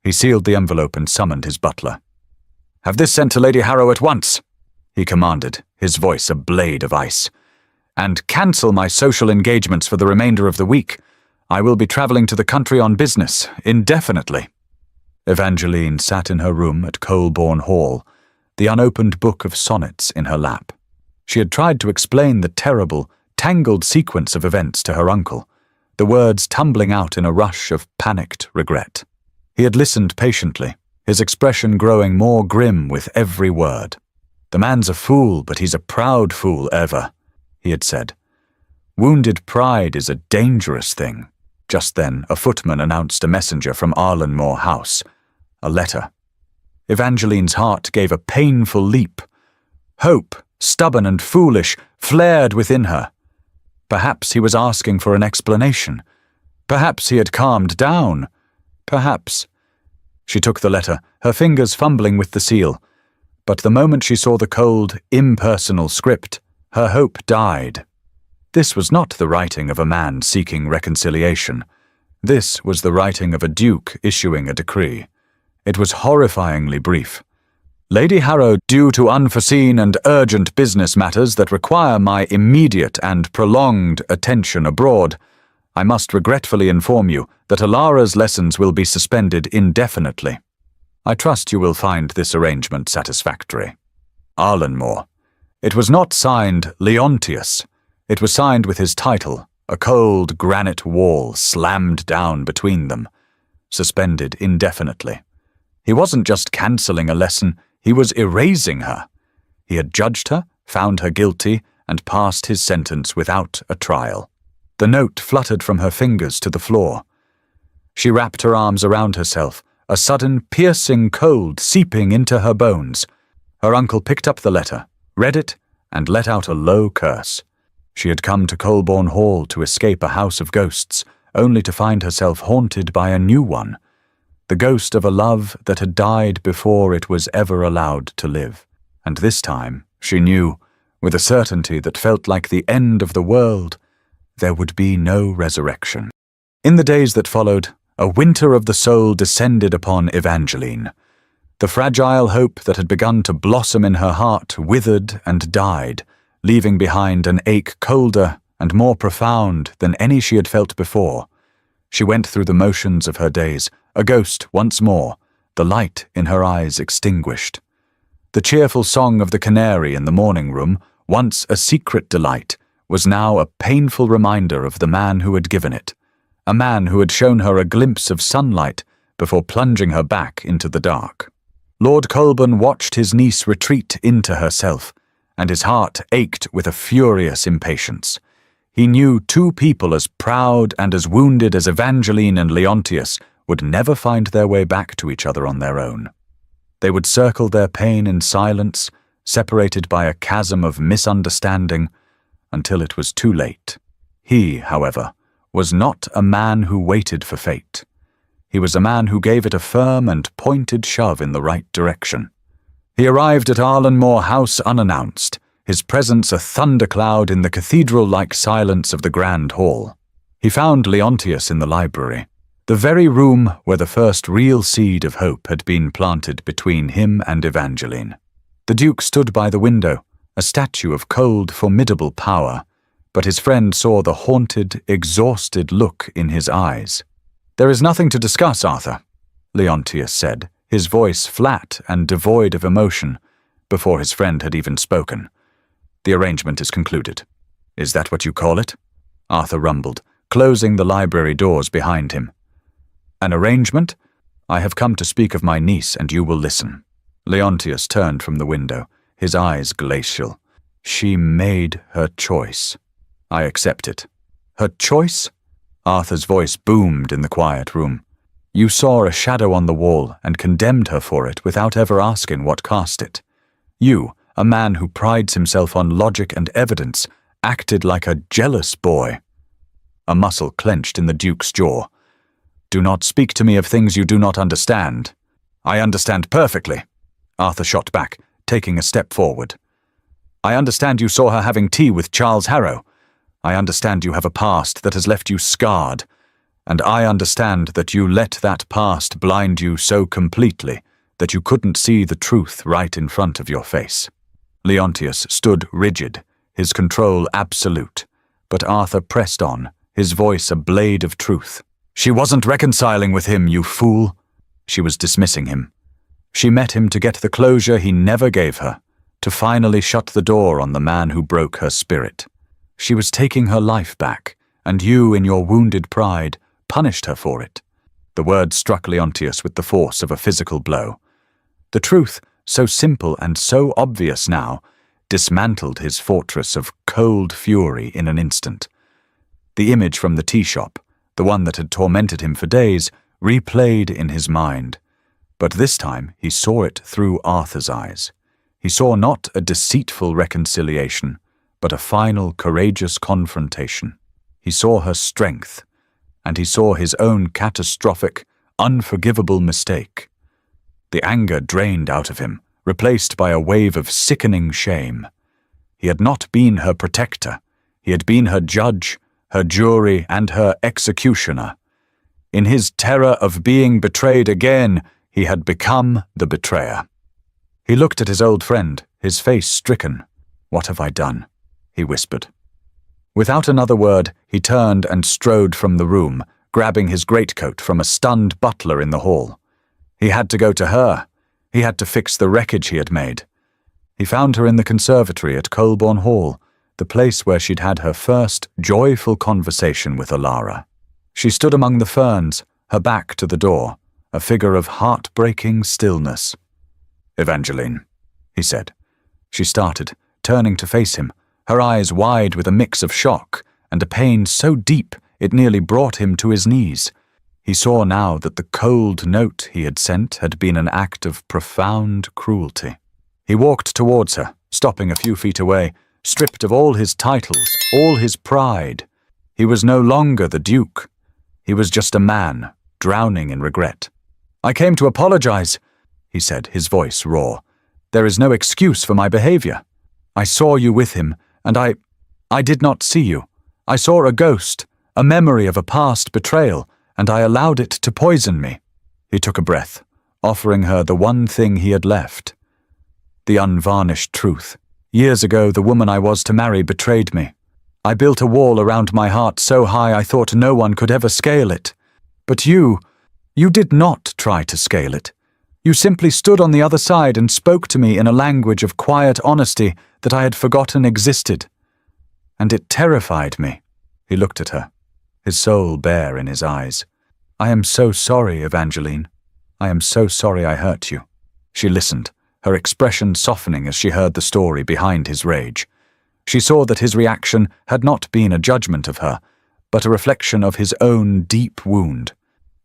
He sealed the envelope and summoned his butler. "Have this sent to Lady Harrow at once," he commanded, his voice a blade of ice. "And cancel my social engagements for the remainder of the week. I will be travelling to the country on business, indefinitely." Evangeline sat in her room at Colborne Hall, the unopened book of sonnets in her lap. She had tried to explain the terrible, tangled sequence of events to her uncle, the words tumbling out in a rush of panicked regret. He had listened patiently, his expression growing more grim with every word. "The man's a fool, but he's a proud fool ever," he had said. "Wounded pride is a dangerous thing." Just then, a footman announced a messenger from Arlenmore House. A letter. Evangeline's heart gave a painful leap. Hope, stubborn and foolish, flared within her. Perhaps he was asking for an explanation. Perhaps he had calmed down. Perhaps. She took the letter, her fingers fumbling with the seal. But the moment she saw the cold, impersonal script, her hope died. This was not the writing of a man seeking reconciliation. This was the writing of a duke issuing a decree. It was horrifyingly brief. "Lady Harrow, due to unforeseen and urgent business matters that require my immediate and prolonged attention abroad, I must regretfully inform you that Alara's lessons will be suspended indefinitely. I trust you will find this arrangement satisfactory. Arlenmore." It was not signed Leontius. It was signed with his title, a cold granite wall slammed down between them, suspended indefinitely. He wasn't just cancelling a lesson, he was erasing her. He had judged her, found her guilty, and passed his sentence without a trial. The note fluttered from her fingers to the floor. She wrapped her arms around herself, a sudden piercing cold seeping into her bones. Her uncle picked up the letter, read it, and let out a low curse. She had come to Colborne Hall to escape a house of ghosts, only to find herself haunted by a new one. The ghost of a love that had died before it was ever allowed to live. And this time, she knew, with a certainty that felt like the end of the world, there would be no resurrection. In the days that followed, a winter of the soul descended upon Evangeline. The fragile hope that had begun to blossom in her heart withered and died, leaving behind an ache colder and more profound than any she had felt before. She went through the motions of her days, a ghost once more, the light in her eyes extinguished. The cheerful song of the canary in the morning room, once a secret delight, was now a painful reminder of the man who had given it, a man who had shown her a glimpse of sunlight before plunging her back into the dark. Lord Colburn watched his niece retreat into herself, and his heart ached with a furious impatience. He knew two people as proud and as wounded as Evangeline and Leontius would never find their way back to each other on their own. They would circle their pain in silence, separated by a chasm of misunderstanding, until it was too late. He, however, was not a man who waited for fate. He was a man who gave it a firm and pointed shove in the right direction. He arrived at Arlenmore House unannounced, his presence a thundercloud in the cathedral-like silence of the grand hall. He found Leontius in the library, the very room where the first real seed of hope had been planted between him and Evangeline. The Duke stood by the window, a statue of cold, formidable power, but his friend saw the haunted, exhausted look in his eyes. "There is nothing to discuss, Arthur," Leontius said, his voice flat and devoid of emotion, before his friend had even spoken. "The arrangement is concluded." "Is that what you call it?" Arthur rumbled, closing the library doors behind him. "An arrangement? I have come to speak of my niece, and you will listen." Leontius turned from the window, his eyes glacial. "She made her choice. I accept it." "Her choice?" Arthur's voice boomed in the quiet room. "You saw a shadow on the wall and condemned her for it without ever asking what cast it. You, a man who prides himself on logic and evidence, acted like a jealous boy." A muscle clenched in the Duke's jaw. "Do not speak to me of things you do not understand." "I understand perfectly," Arthur shot back, taking a step forward. "I understand you saw her having tea with Charles Harrow. I understand you have a past that has left you scarred, and I understand that you let that past blind you so completely that you couldn't see the truth right in front of your face." Leontius stood rigid, his control absolute, but Arthur pressed on, his voice a blade of truth. "She wasn't reconciling with him, you fool." She was dismissing him. She met him to get the closure he never gave her, to finally shut the door on the man who broke her spirit. She was taking her life back, and you, in your wounded pride, punished her for it. The word struck Leontius with the force of a physical blow. The truth, so simple and so obvious now, dismantled his fortress of cold fury in an instant. The image from the tea shop, the one that had tormented him for days, replayed in his mind. But this time he saw it through Arthur's eyes. He saw not a deceitful reconciliation, but a final courageous confrontation. He saw her strength, and he saw his own catastrophic, unforgivable mistake. The anger drained out of him, replaced by a wave of sickening shame. He had not been her protector. He had been her judge, her jury, and her executioner. In his terror of being betrayed again, he had become the betrayer. He looked at his old friend, his face stricken. "What have I done?" he whispered. Without another word, he turned and strode from the room, grabbing his greatcoat from a stunned butler in the hall. He had to go to her. He had to fix the wreckage he had made. He found her in the conservatory at Colborne Hall, the place where she'd had her first joyful conversation with Alara. She stood among the ferns, her back to the door, a figure of heartbreaking stillness. "Evangeline," he said. She started, turning to face him, her eyes wide with a mix of shock and a pain so deep it nearly brought him to his knees. He saw now that the cold note he had sent had been an act of profound cruelty. He walked towards her, stopping a few feet away, stripped of all his titles, all his pride. He was no longer the Duke. He was just a man, drowning in regret. "I came to apologize," he said, his voice raw. "There is no excuse for my behavior. I saw you with him, and I did not see you. I saw a ghost, a memory of a past betrayal, and I allowed it to poison me." He took a breath, offering her the one thing he had left. The unvarnished truth. Years ago, the woman I was to marry betrayed me. I built a wall around my heart so high I thought no one could ever scale it. But you did not try to scale it. You simply stood on the other side and spoke to me in a language of quiet honesty that I had forgotten existed. And it terrified me." He looked at her, his soul bare in his eyes. "I am so sorry, Evangeline. I am so sorry I hurt you." She listened, her expression softening as she heard the story behind his rage. She saw that his reaction had not been a judgment of her, but a reflection of his own deep wound.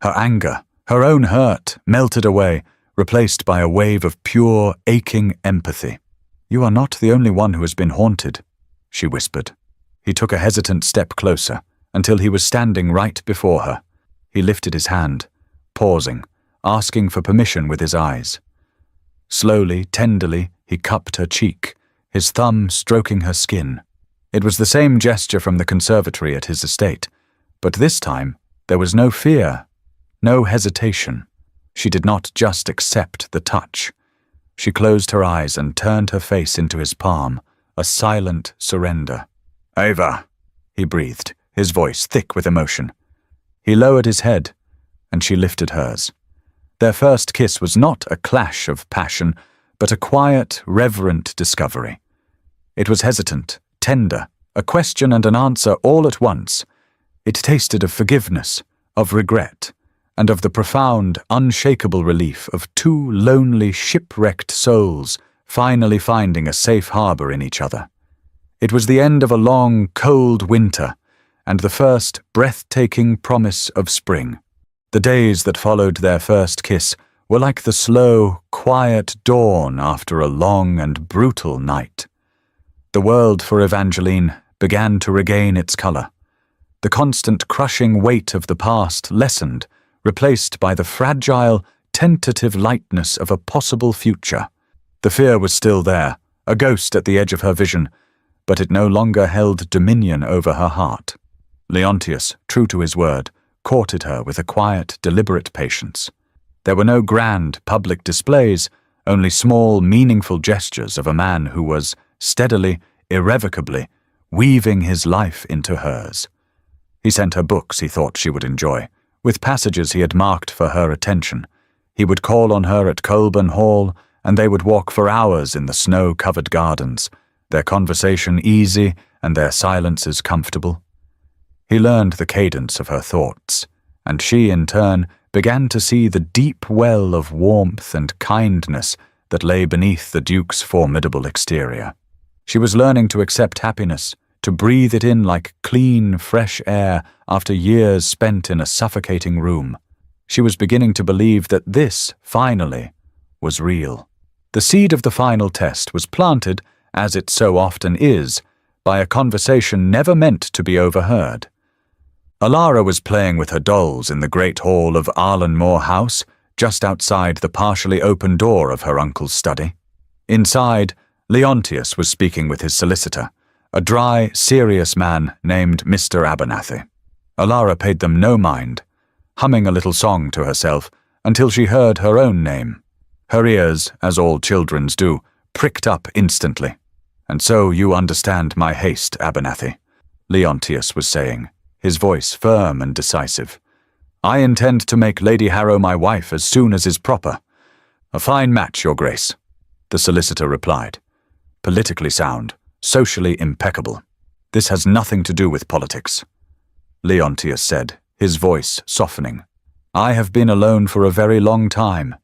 Her anger, her own hurt, melted away, replaced by a wave of pure, aching empathy. "You are not the only one who has been haunted," she whispered. He took a hesitant step closer, until he was standing right before her. He lifted his hand, pausing, asking for permission with his eyes. Slowly, tenderly, he cupped her cheek, his thumb stroking her skin. It was the same gesture from the conservatory at his estate, but this time there was no fear, no hesitation. She did not just accept the touch. She closed her eyes and turned her face into his palm, a silent surrender. "Ava," he breathed, his voice thick with emotion. He lowered his head, and she lifted hers. Their first kiss was not a clash of passion, but a quiet, reverent discovery. It was hesitant, tender, a question and an answer all at once. It tasted of forgiveness, of regret, and of the profound, unshakable relief of two lonely, shipwrecked souls finally finding a safe harbor in each other. It was the end of a long, cold winter, and the first breathtaking promise of spring. The days that followed their first kiss were like the slow, quiet dawn after a long and brutal night. The world for Evangeline began to regain its color. The constant crushing weight of the past lessened, replaced by the fragile, tentative lightness of a possible future. The fear was still there, a ghost at the edge of her vision, but it no longer held dominion over her heart. Leontius, true to his word, courted her with a quiet, deliberate patience. There were no grand, public displays, only small, meaningful gestures of a man who was, steadily, irrevocably, weaving his life into hers. He sent her books he thought she would enjoy, with passages he had marked for her attention. He would call on her at Colburn Hall, and they would walk for hours in the snow-covered gardens, their conversation easy and their silences comfortable. He learned the cadence of her thoughts, and she, in turn, began to see the deep well of warmth and kindness that lay beneath the Duke's formidable exterior. She was learning to accept happiness, to breathe it in like clean, fresh air after years spent in a suffocating room. She was beginning to believe that this, finally, was real. The seed of the final test was planted, as it so often is, by a conversation never meant to be overheard. Alara was playing with her dolls in the great hall of Arlenmore House, just outside the partially open door of her uncle's study. Inside, Leontius was speaking with his solicitor, a dry, serious man named Mr. Abernathy. Alara paid them no mind, humming a little song to herself until she heard her own name. Her ears, as all children's do, pricked up instantly. "And so you understand my haste, Abernathy," Leontius was saying, his voice firm and decisive. "I intend to make Lady Harrow my wife as soon as is proper." "A fine match, Your Grace," the solicitor replied. "Politically sound, socially impeccable. This has nothing to do with politics," Leontius said, his voice softening. "I have been alone for a very long time.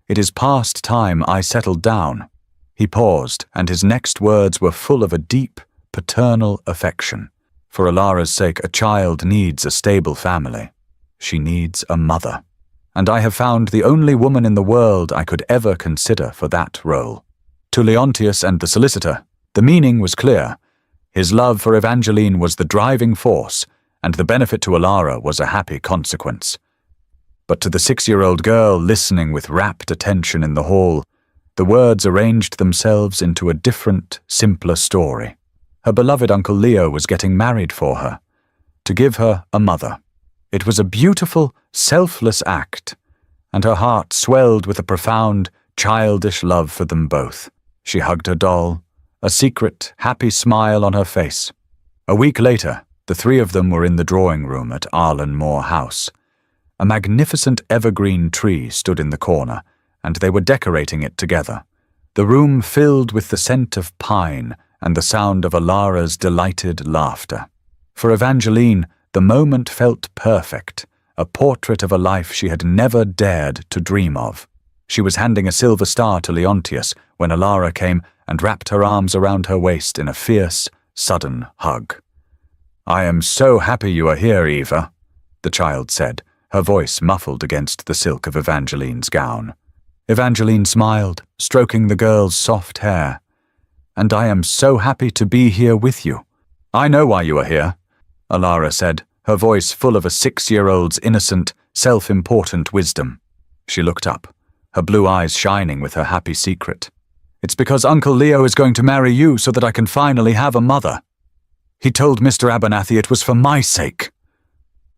It is past time I settled down." He paused, and his next words were full of a deep, paternal affection. For Alara's sake, a child needs a stable family. She needs a mother. And I have found the only woman in the world I could ever consider for that role. To Leontius and the solicitor, the meaning was clear. His love for Evangeline was the driving force, and the benefit to Alara was a happy consequence. But to the 6-year-old girl listening with rapt attention in the hall, the words arranged themselves into a different, simpler story. Her beloved Uncle Leo was getting married for her, to give her a mother. It was a beautiful, selfless act, and her heart swelled with a profound, childish love for them both. She hugged her doll, a secret, happy smile on her face. A week later, the three of them were in the drawing room at Arlenmore House. A magnificent evergreen tree stood in the corner, and they were decorating it together. The room filled with the scent of pine and the sound of Alara's delighted laughter. For Evangeline, the moment felt perfect, a portrait of a life she had never dared to dream of. She was handing a silver star to Leontius when Alara came and wrapped her arms around her waist in a fierce, sudden hug. "I am so happy you are here, Eva," the child said, her voice muffled against the silk of Evangeline's gown. Evangeline smiled, stroking the girl's soft hair. "And I am so happy to be here with you." "I know why you are here," Alara said, her voice full of a 6-year-old's innocent, self-important wisdom. She looked up, her blue eyes shining with her happy secret. "It's because Uncle Leo is going to marry you so that I can finally have a mother. He told Mr. Abernathy it was for my sake."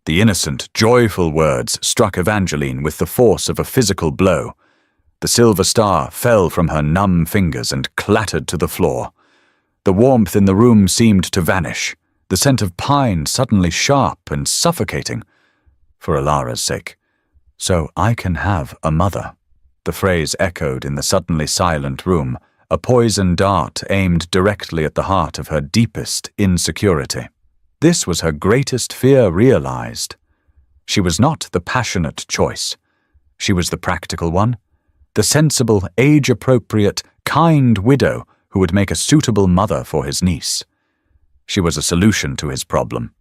The innocent, joyful words struck Evangeline with the force of a physical blow. The silver star fell from her numb fingers and clattered to the floor. The warmth in the room seemed to vanish, the scent of pine suddenly sharp and suffocating. For Alara's sake. "So I can have a mother." The phrase echoed in the suddenly silent room, a poison dart aimed directly at the heart of her deepest insecurity. This was her greatest fear realized. She was not the passionate choice. She was the practical one, the sensible, age-appropriate, kind widow who would make a suitable mother for his niece. She was a solution to his problem.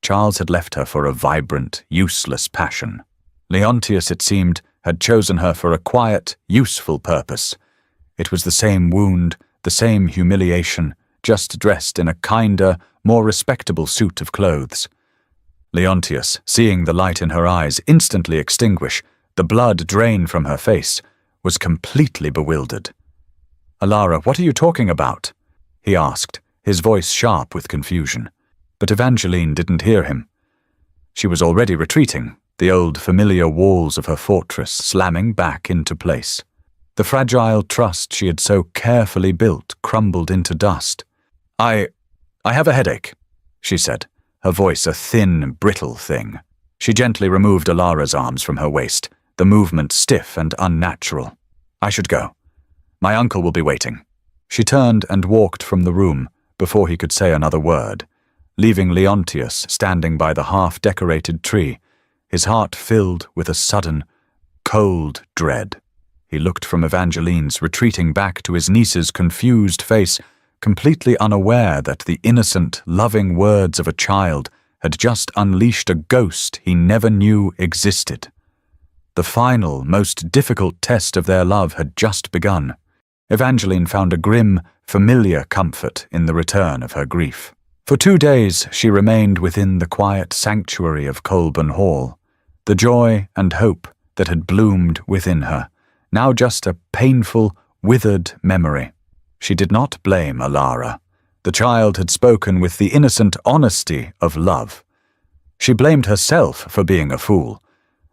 Charles had left her for a vibrant, useless passion. Leontius, it seemed, had chosen her for a quiet, useful purpose. It was the same wound, the same humiliation, just dressed in a kinder, more respectable suit of clothes. Leontius, seeing the light in her eyes instantly extinguish, the blood drain from her face, was completely bewildered. "Alara, what are you talking about?" he asked, his voice sharp with confusion. But Evangeline didn't hear him. She was already retreating, the old familiar walls of her fortress slamming back into place. The fragile trust she had so carefully built crumbled into dust. I have a headache," she said, her voice a thin, brittle thing. She gently removed Alara's arms from her waist, the movement stiff and unnatural. "I should go. My uncle will be waiting." She turned and walked from the room before he could say another word, leaving Leontius standing by the half-decorated tree, his heart filled with a sudden, cold dread. He looked from Evangeline's retreating back to his niece's confused face, completely unaware that the innocent, loving words of a child had just unleashed a ghost he never knew existed. The final, most difficult test of their love had just begun. Evangeline found a grim, familiar comfort in the return of her grief. For 2 days she remained within the quiet sanctuary of Colburn Hall. The joy and hope that had bloomed within her, now just a painful, withered memory. She did not blame Alara. The child had spoken with the innocent honesty of love. She blamed herself for being a fool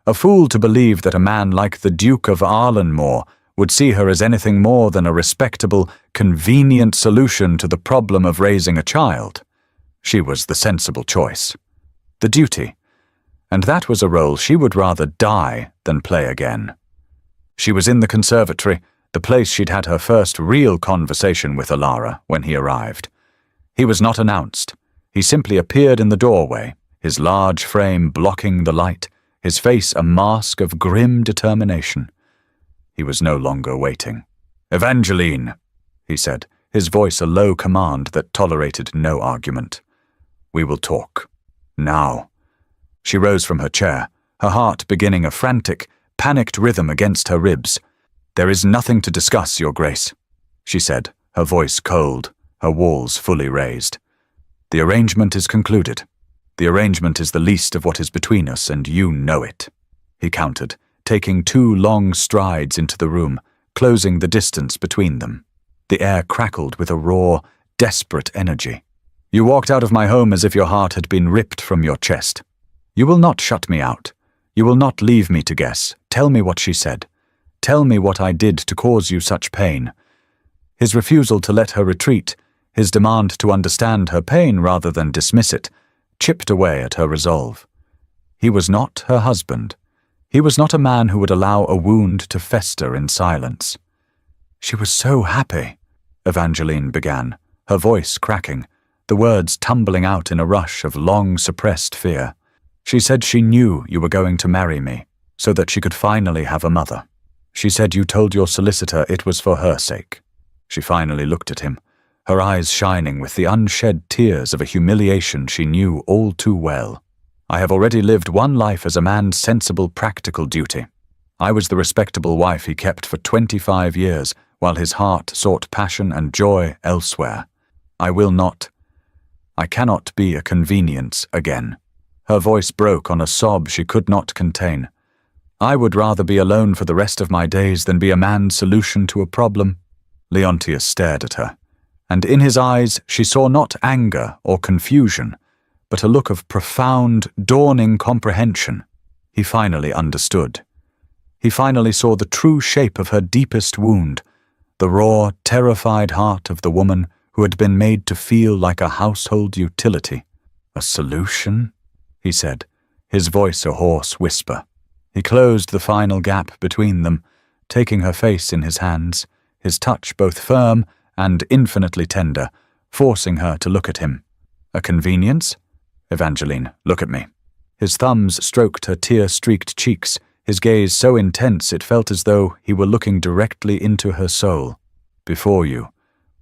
to believe that a man like the Duke of Arlenmore would see her as anything more than a respectable, convenient solution to the problem of raising a child. She was the sensible choice. The duty. And that was a role she would rather die than play again. She was in the conservatory, the place she'd had her first real conversation with Alara when he arrived. He was not announced. He simply appeared in the doorway, his large frame blocking the light, his face a mask of grim determination. He was no longer waiting. "Evangeline," he said, his voice a low command that tolerated no argument. "We will talk. Now." She rose from her chair, her heart beginning a frantic, panicked rhythm against her ribs. "There is nothing to discuss, Your Grace," she said, her voice cold, her walls fully raised. "The arrangement is concluded. The arrangement is the least of what is between us, and you know it," he countered, taking 2 long strides into the room, closing the distance between them. The air crackled with a raw, desperate energy. "You walked out of my home as if your heart had been ripped from your chest. You will not shut me out. You will not leave me to guess. Tell me what she said. Tell me what I did to cause you such pain." His refusal to let her retreat, his demand to understand her pain rather than dismiss it, chipped away at her resolve. He was not her husband. He was not a man who would allow a wound to fester in silence. "She was so happy," Evangeline began, her voice cracking, the words tumbling out in a rush of long-suppressed fear. "She said she knew you were going to marry me, so that she could finally have a mother. She said you told your solicitor it was for her sake." She finally looked at him, her eyes shining with the unshed tears of a humiliation she knew all too well. "I have already lived one life as a man's sensible, practical duty. I was the respectable wife he kept for 25 years, while his heart sought passion and joy elsewhere. I cannot be a convenience again." Her voice broke on a sob she could not contain. "I would rather be alone for the rest of my days than be a man's solution to a problem." Leontius stared at her, and in his eyes she saw not anger or confusion, but a look of profound, dawning comprehension. He finally understood. He finally saw the true shape of her deepest wound, the raw, terrified heart of the woman who had been made to feel like a household utility. "A solution?" he said, his voice a hoarse whisper. He closed the final gap between them, taking her face in his hands, his touch both firm and infinitely tender, forcing her to look at him. "A convenience? Evangeline, look at me." His thumbs stroked her tear-streaked cheeks, his gaze so intense it felt as though he were looking directly into her soul. "Before you,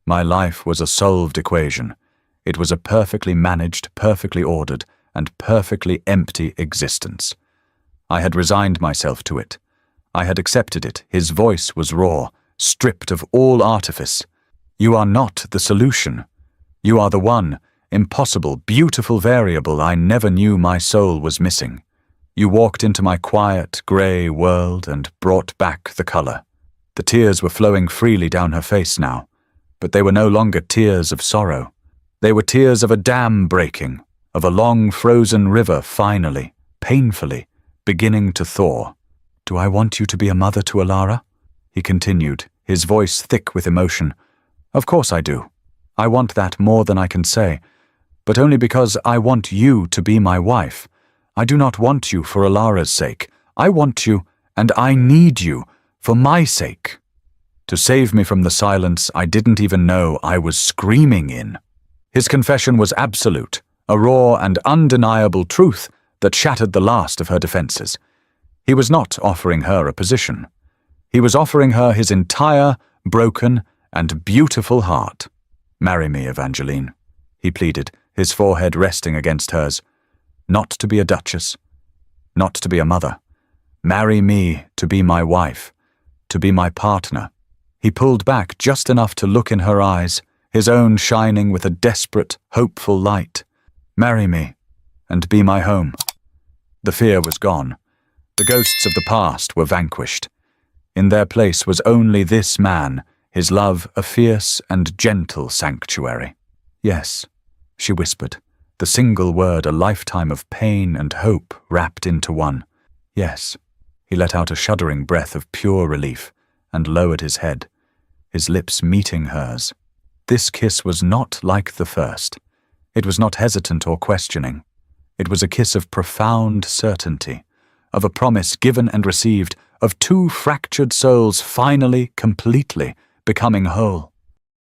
my life was a solved equation. It was a perfectly managed, perfectly ordered, and perfectly empty existence. I had resigned myself to it. I had accepted it. His voice was raw, stripped of all artifice. "You are not the solution. You are the one, impossible, beautiful variable I never knew my soul was missing. You walked into my quiet, grey world and brought back the colour." The tears were flowing freely down her face now, but they were no longer tears of sorrow. They were tears of a dam breaking, of a long frozen river finally, painfully, beginning to thaw. "Do I want you to be a mother to Alara?" he continued, his voice thick with emotion. "Of course I do. I want that more than I can say, but only because I want you to be my wife. I do not want you for Alara's sake. I want you, and I need you, for my sake." To save me from the silence I didn't even know I was screaming in. His confession was absolute, a raw and undeniable truth that shattered the last of her defenses. He was not offering her a position. He was offering her his entire, broken, and beautiful heart. "Marry me, Evangeline," he pleaded, his forehead resting against hers. "Not to be a duchess, not to be a mother. Marry me to be my wife, to be my partner." He pulled back just enough to look in her eyes, his own shining with a desperate, hopeful light. "Marry me, and be my home." The fear was gone. The ghosts of the past were vanquished. In their place was only this man, his love a fierce and gentle sanctuary. "Yes," she whispered, the single word a lifetime of pain and hope wrapped into one. "Yes." He let out a shuddering breath of pure relief and lowered his head, his lips meeting hers. This kiss was not like the first. It was not hesitant or questioning. It was a kiss of profound certainty, of a promise given and received, of two fractured souls finally, completely becoming whole.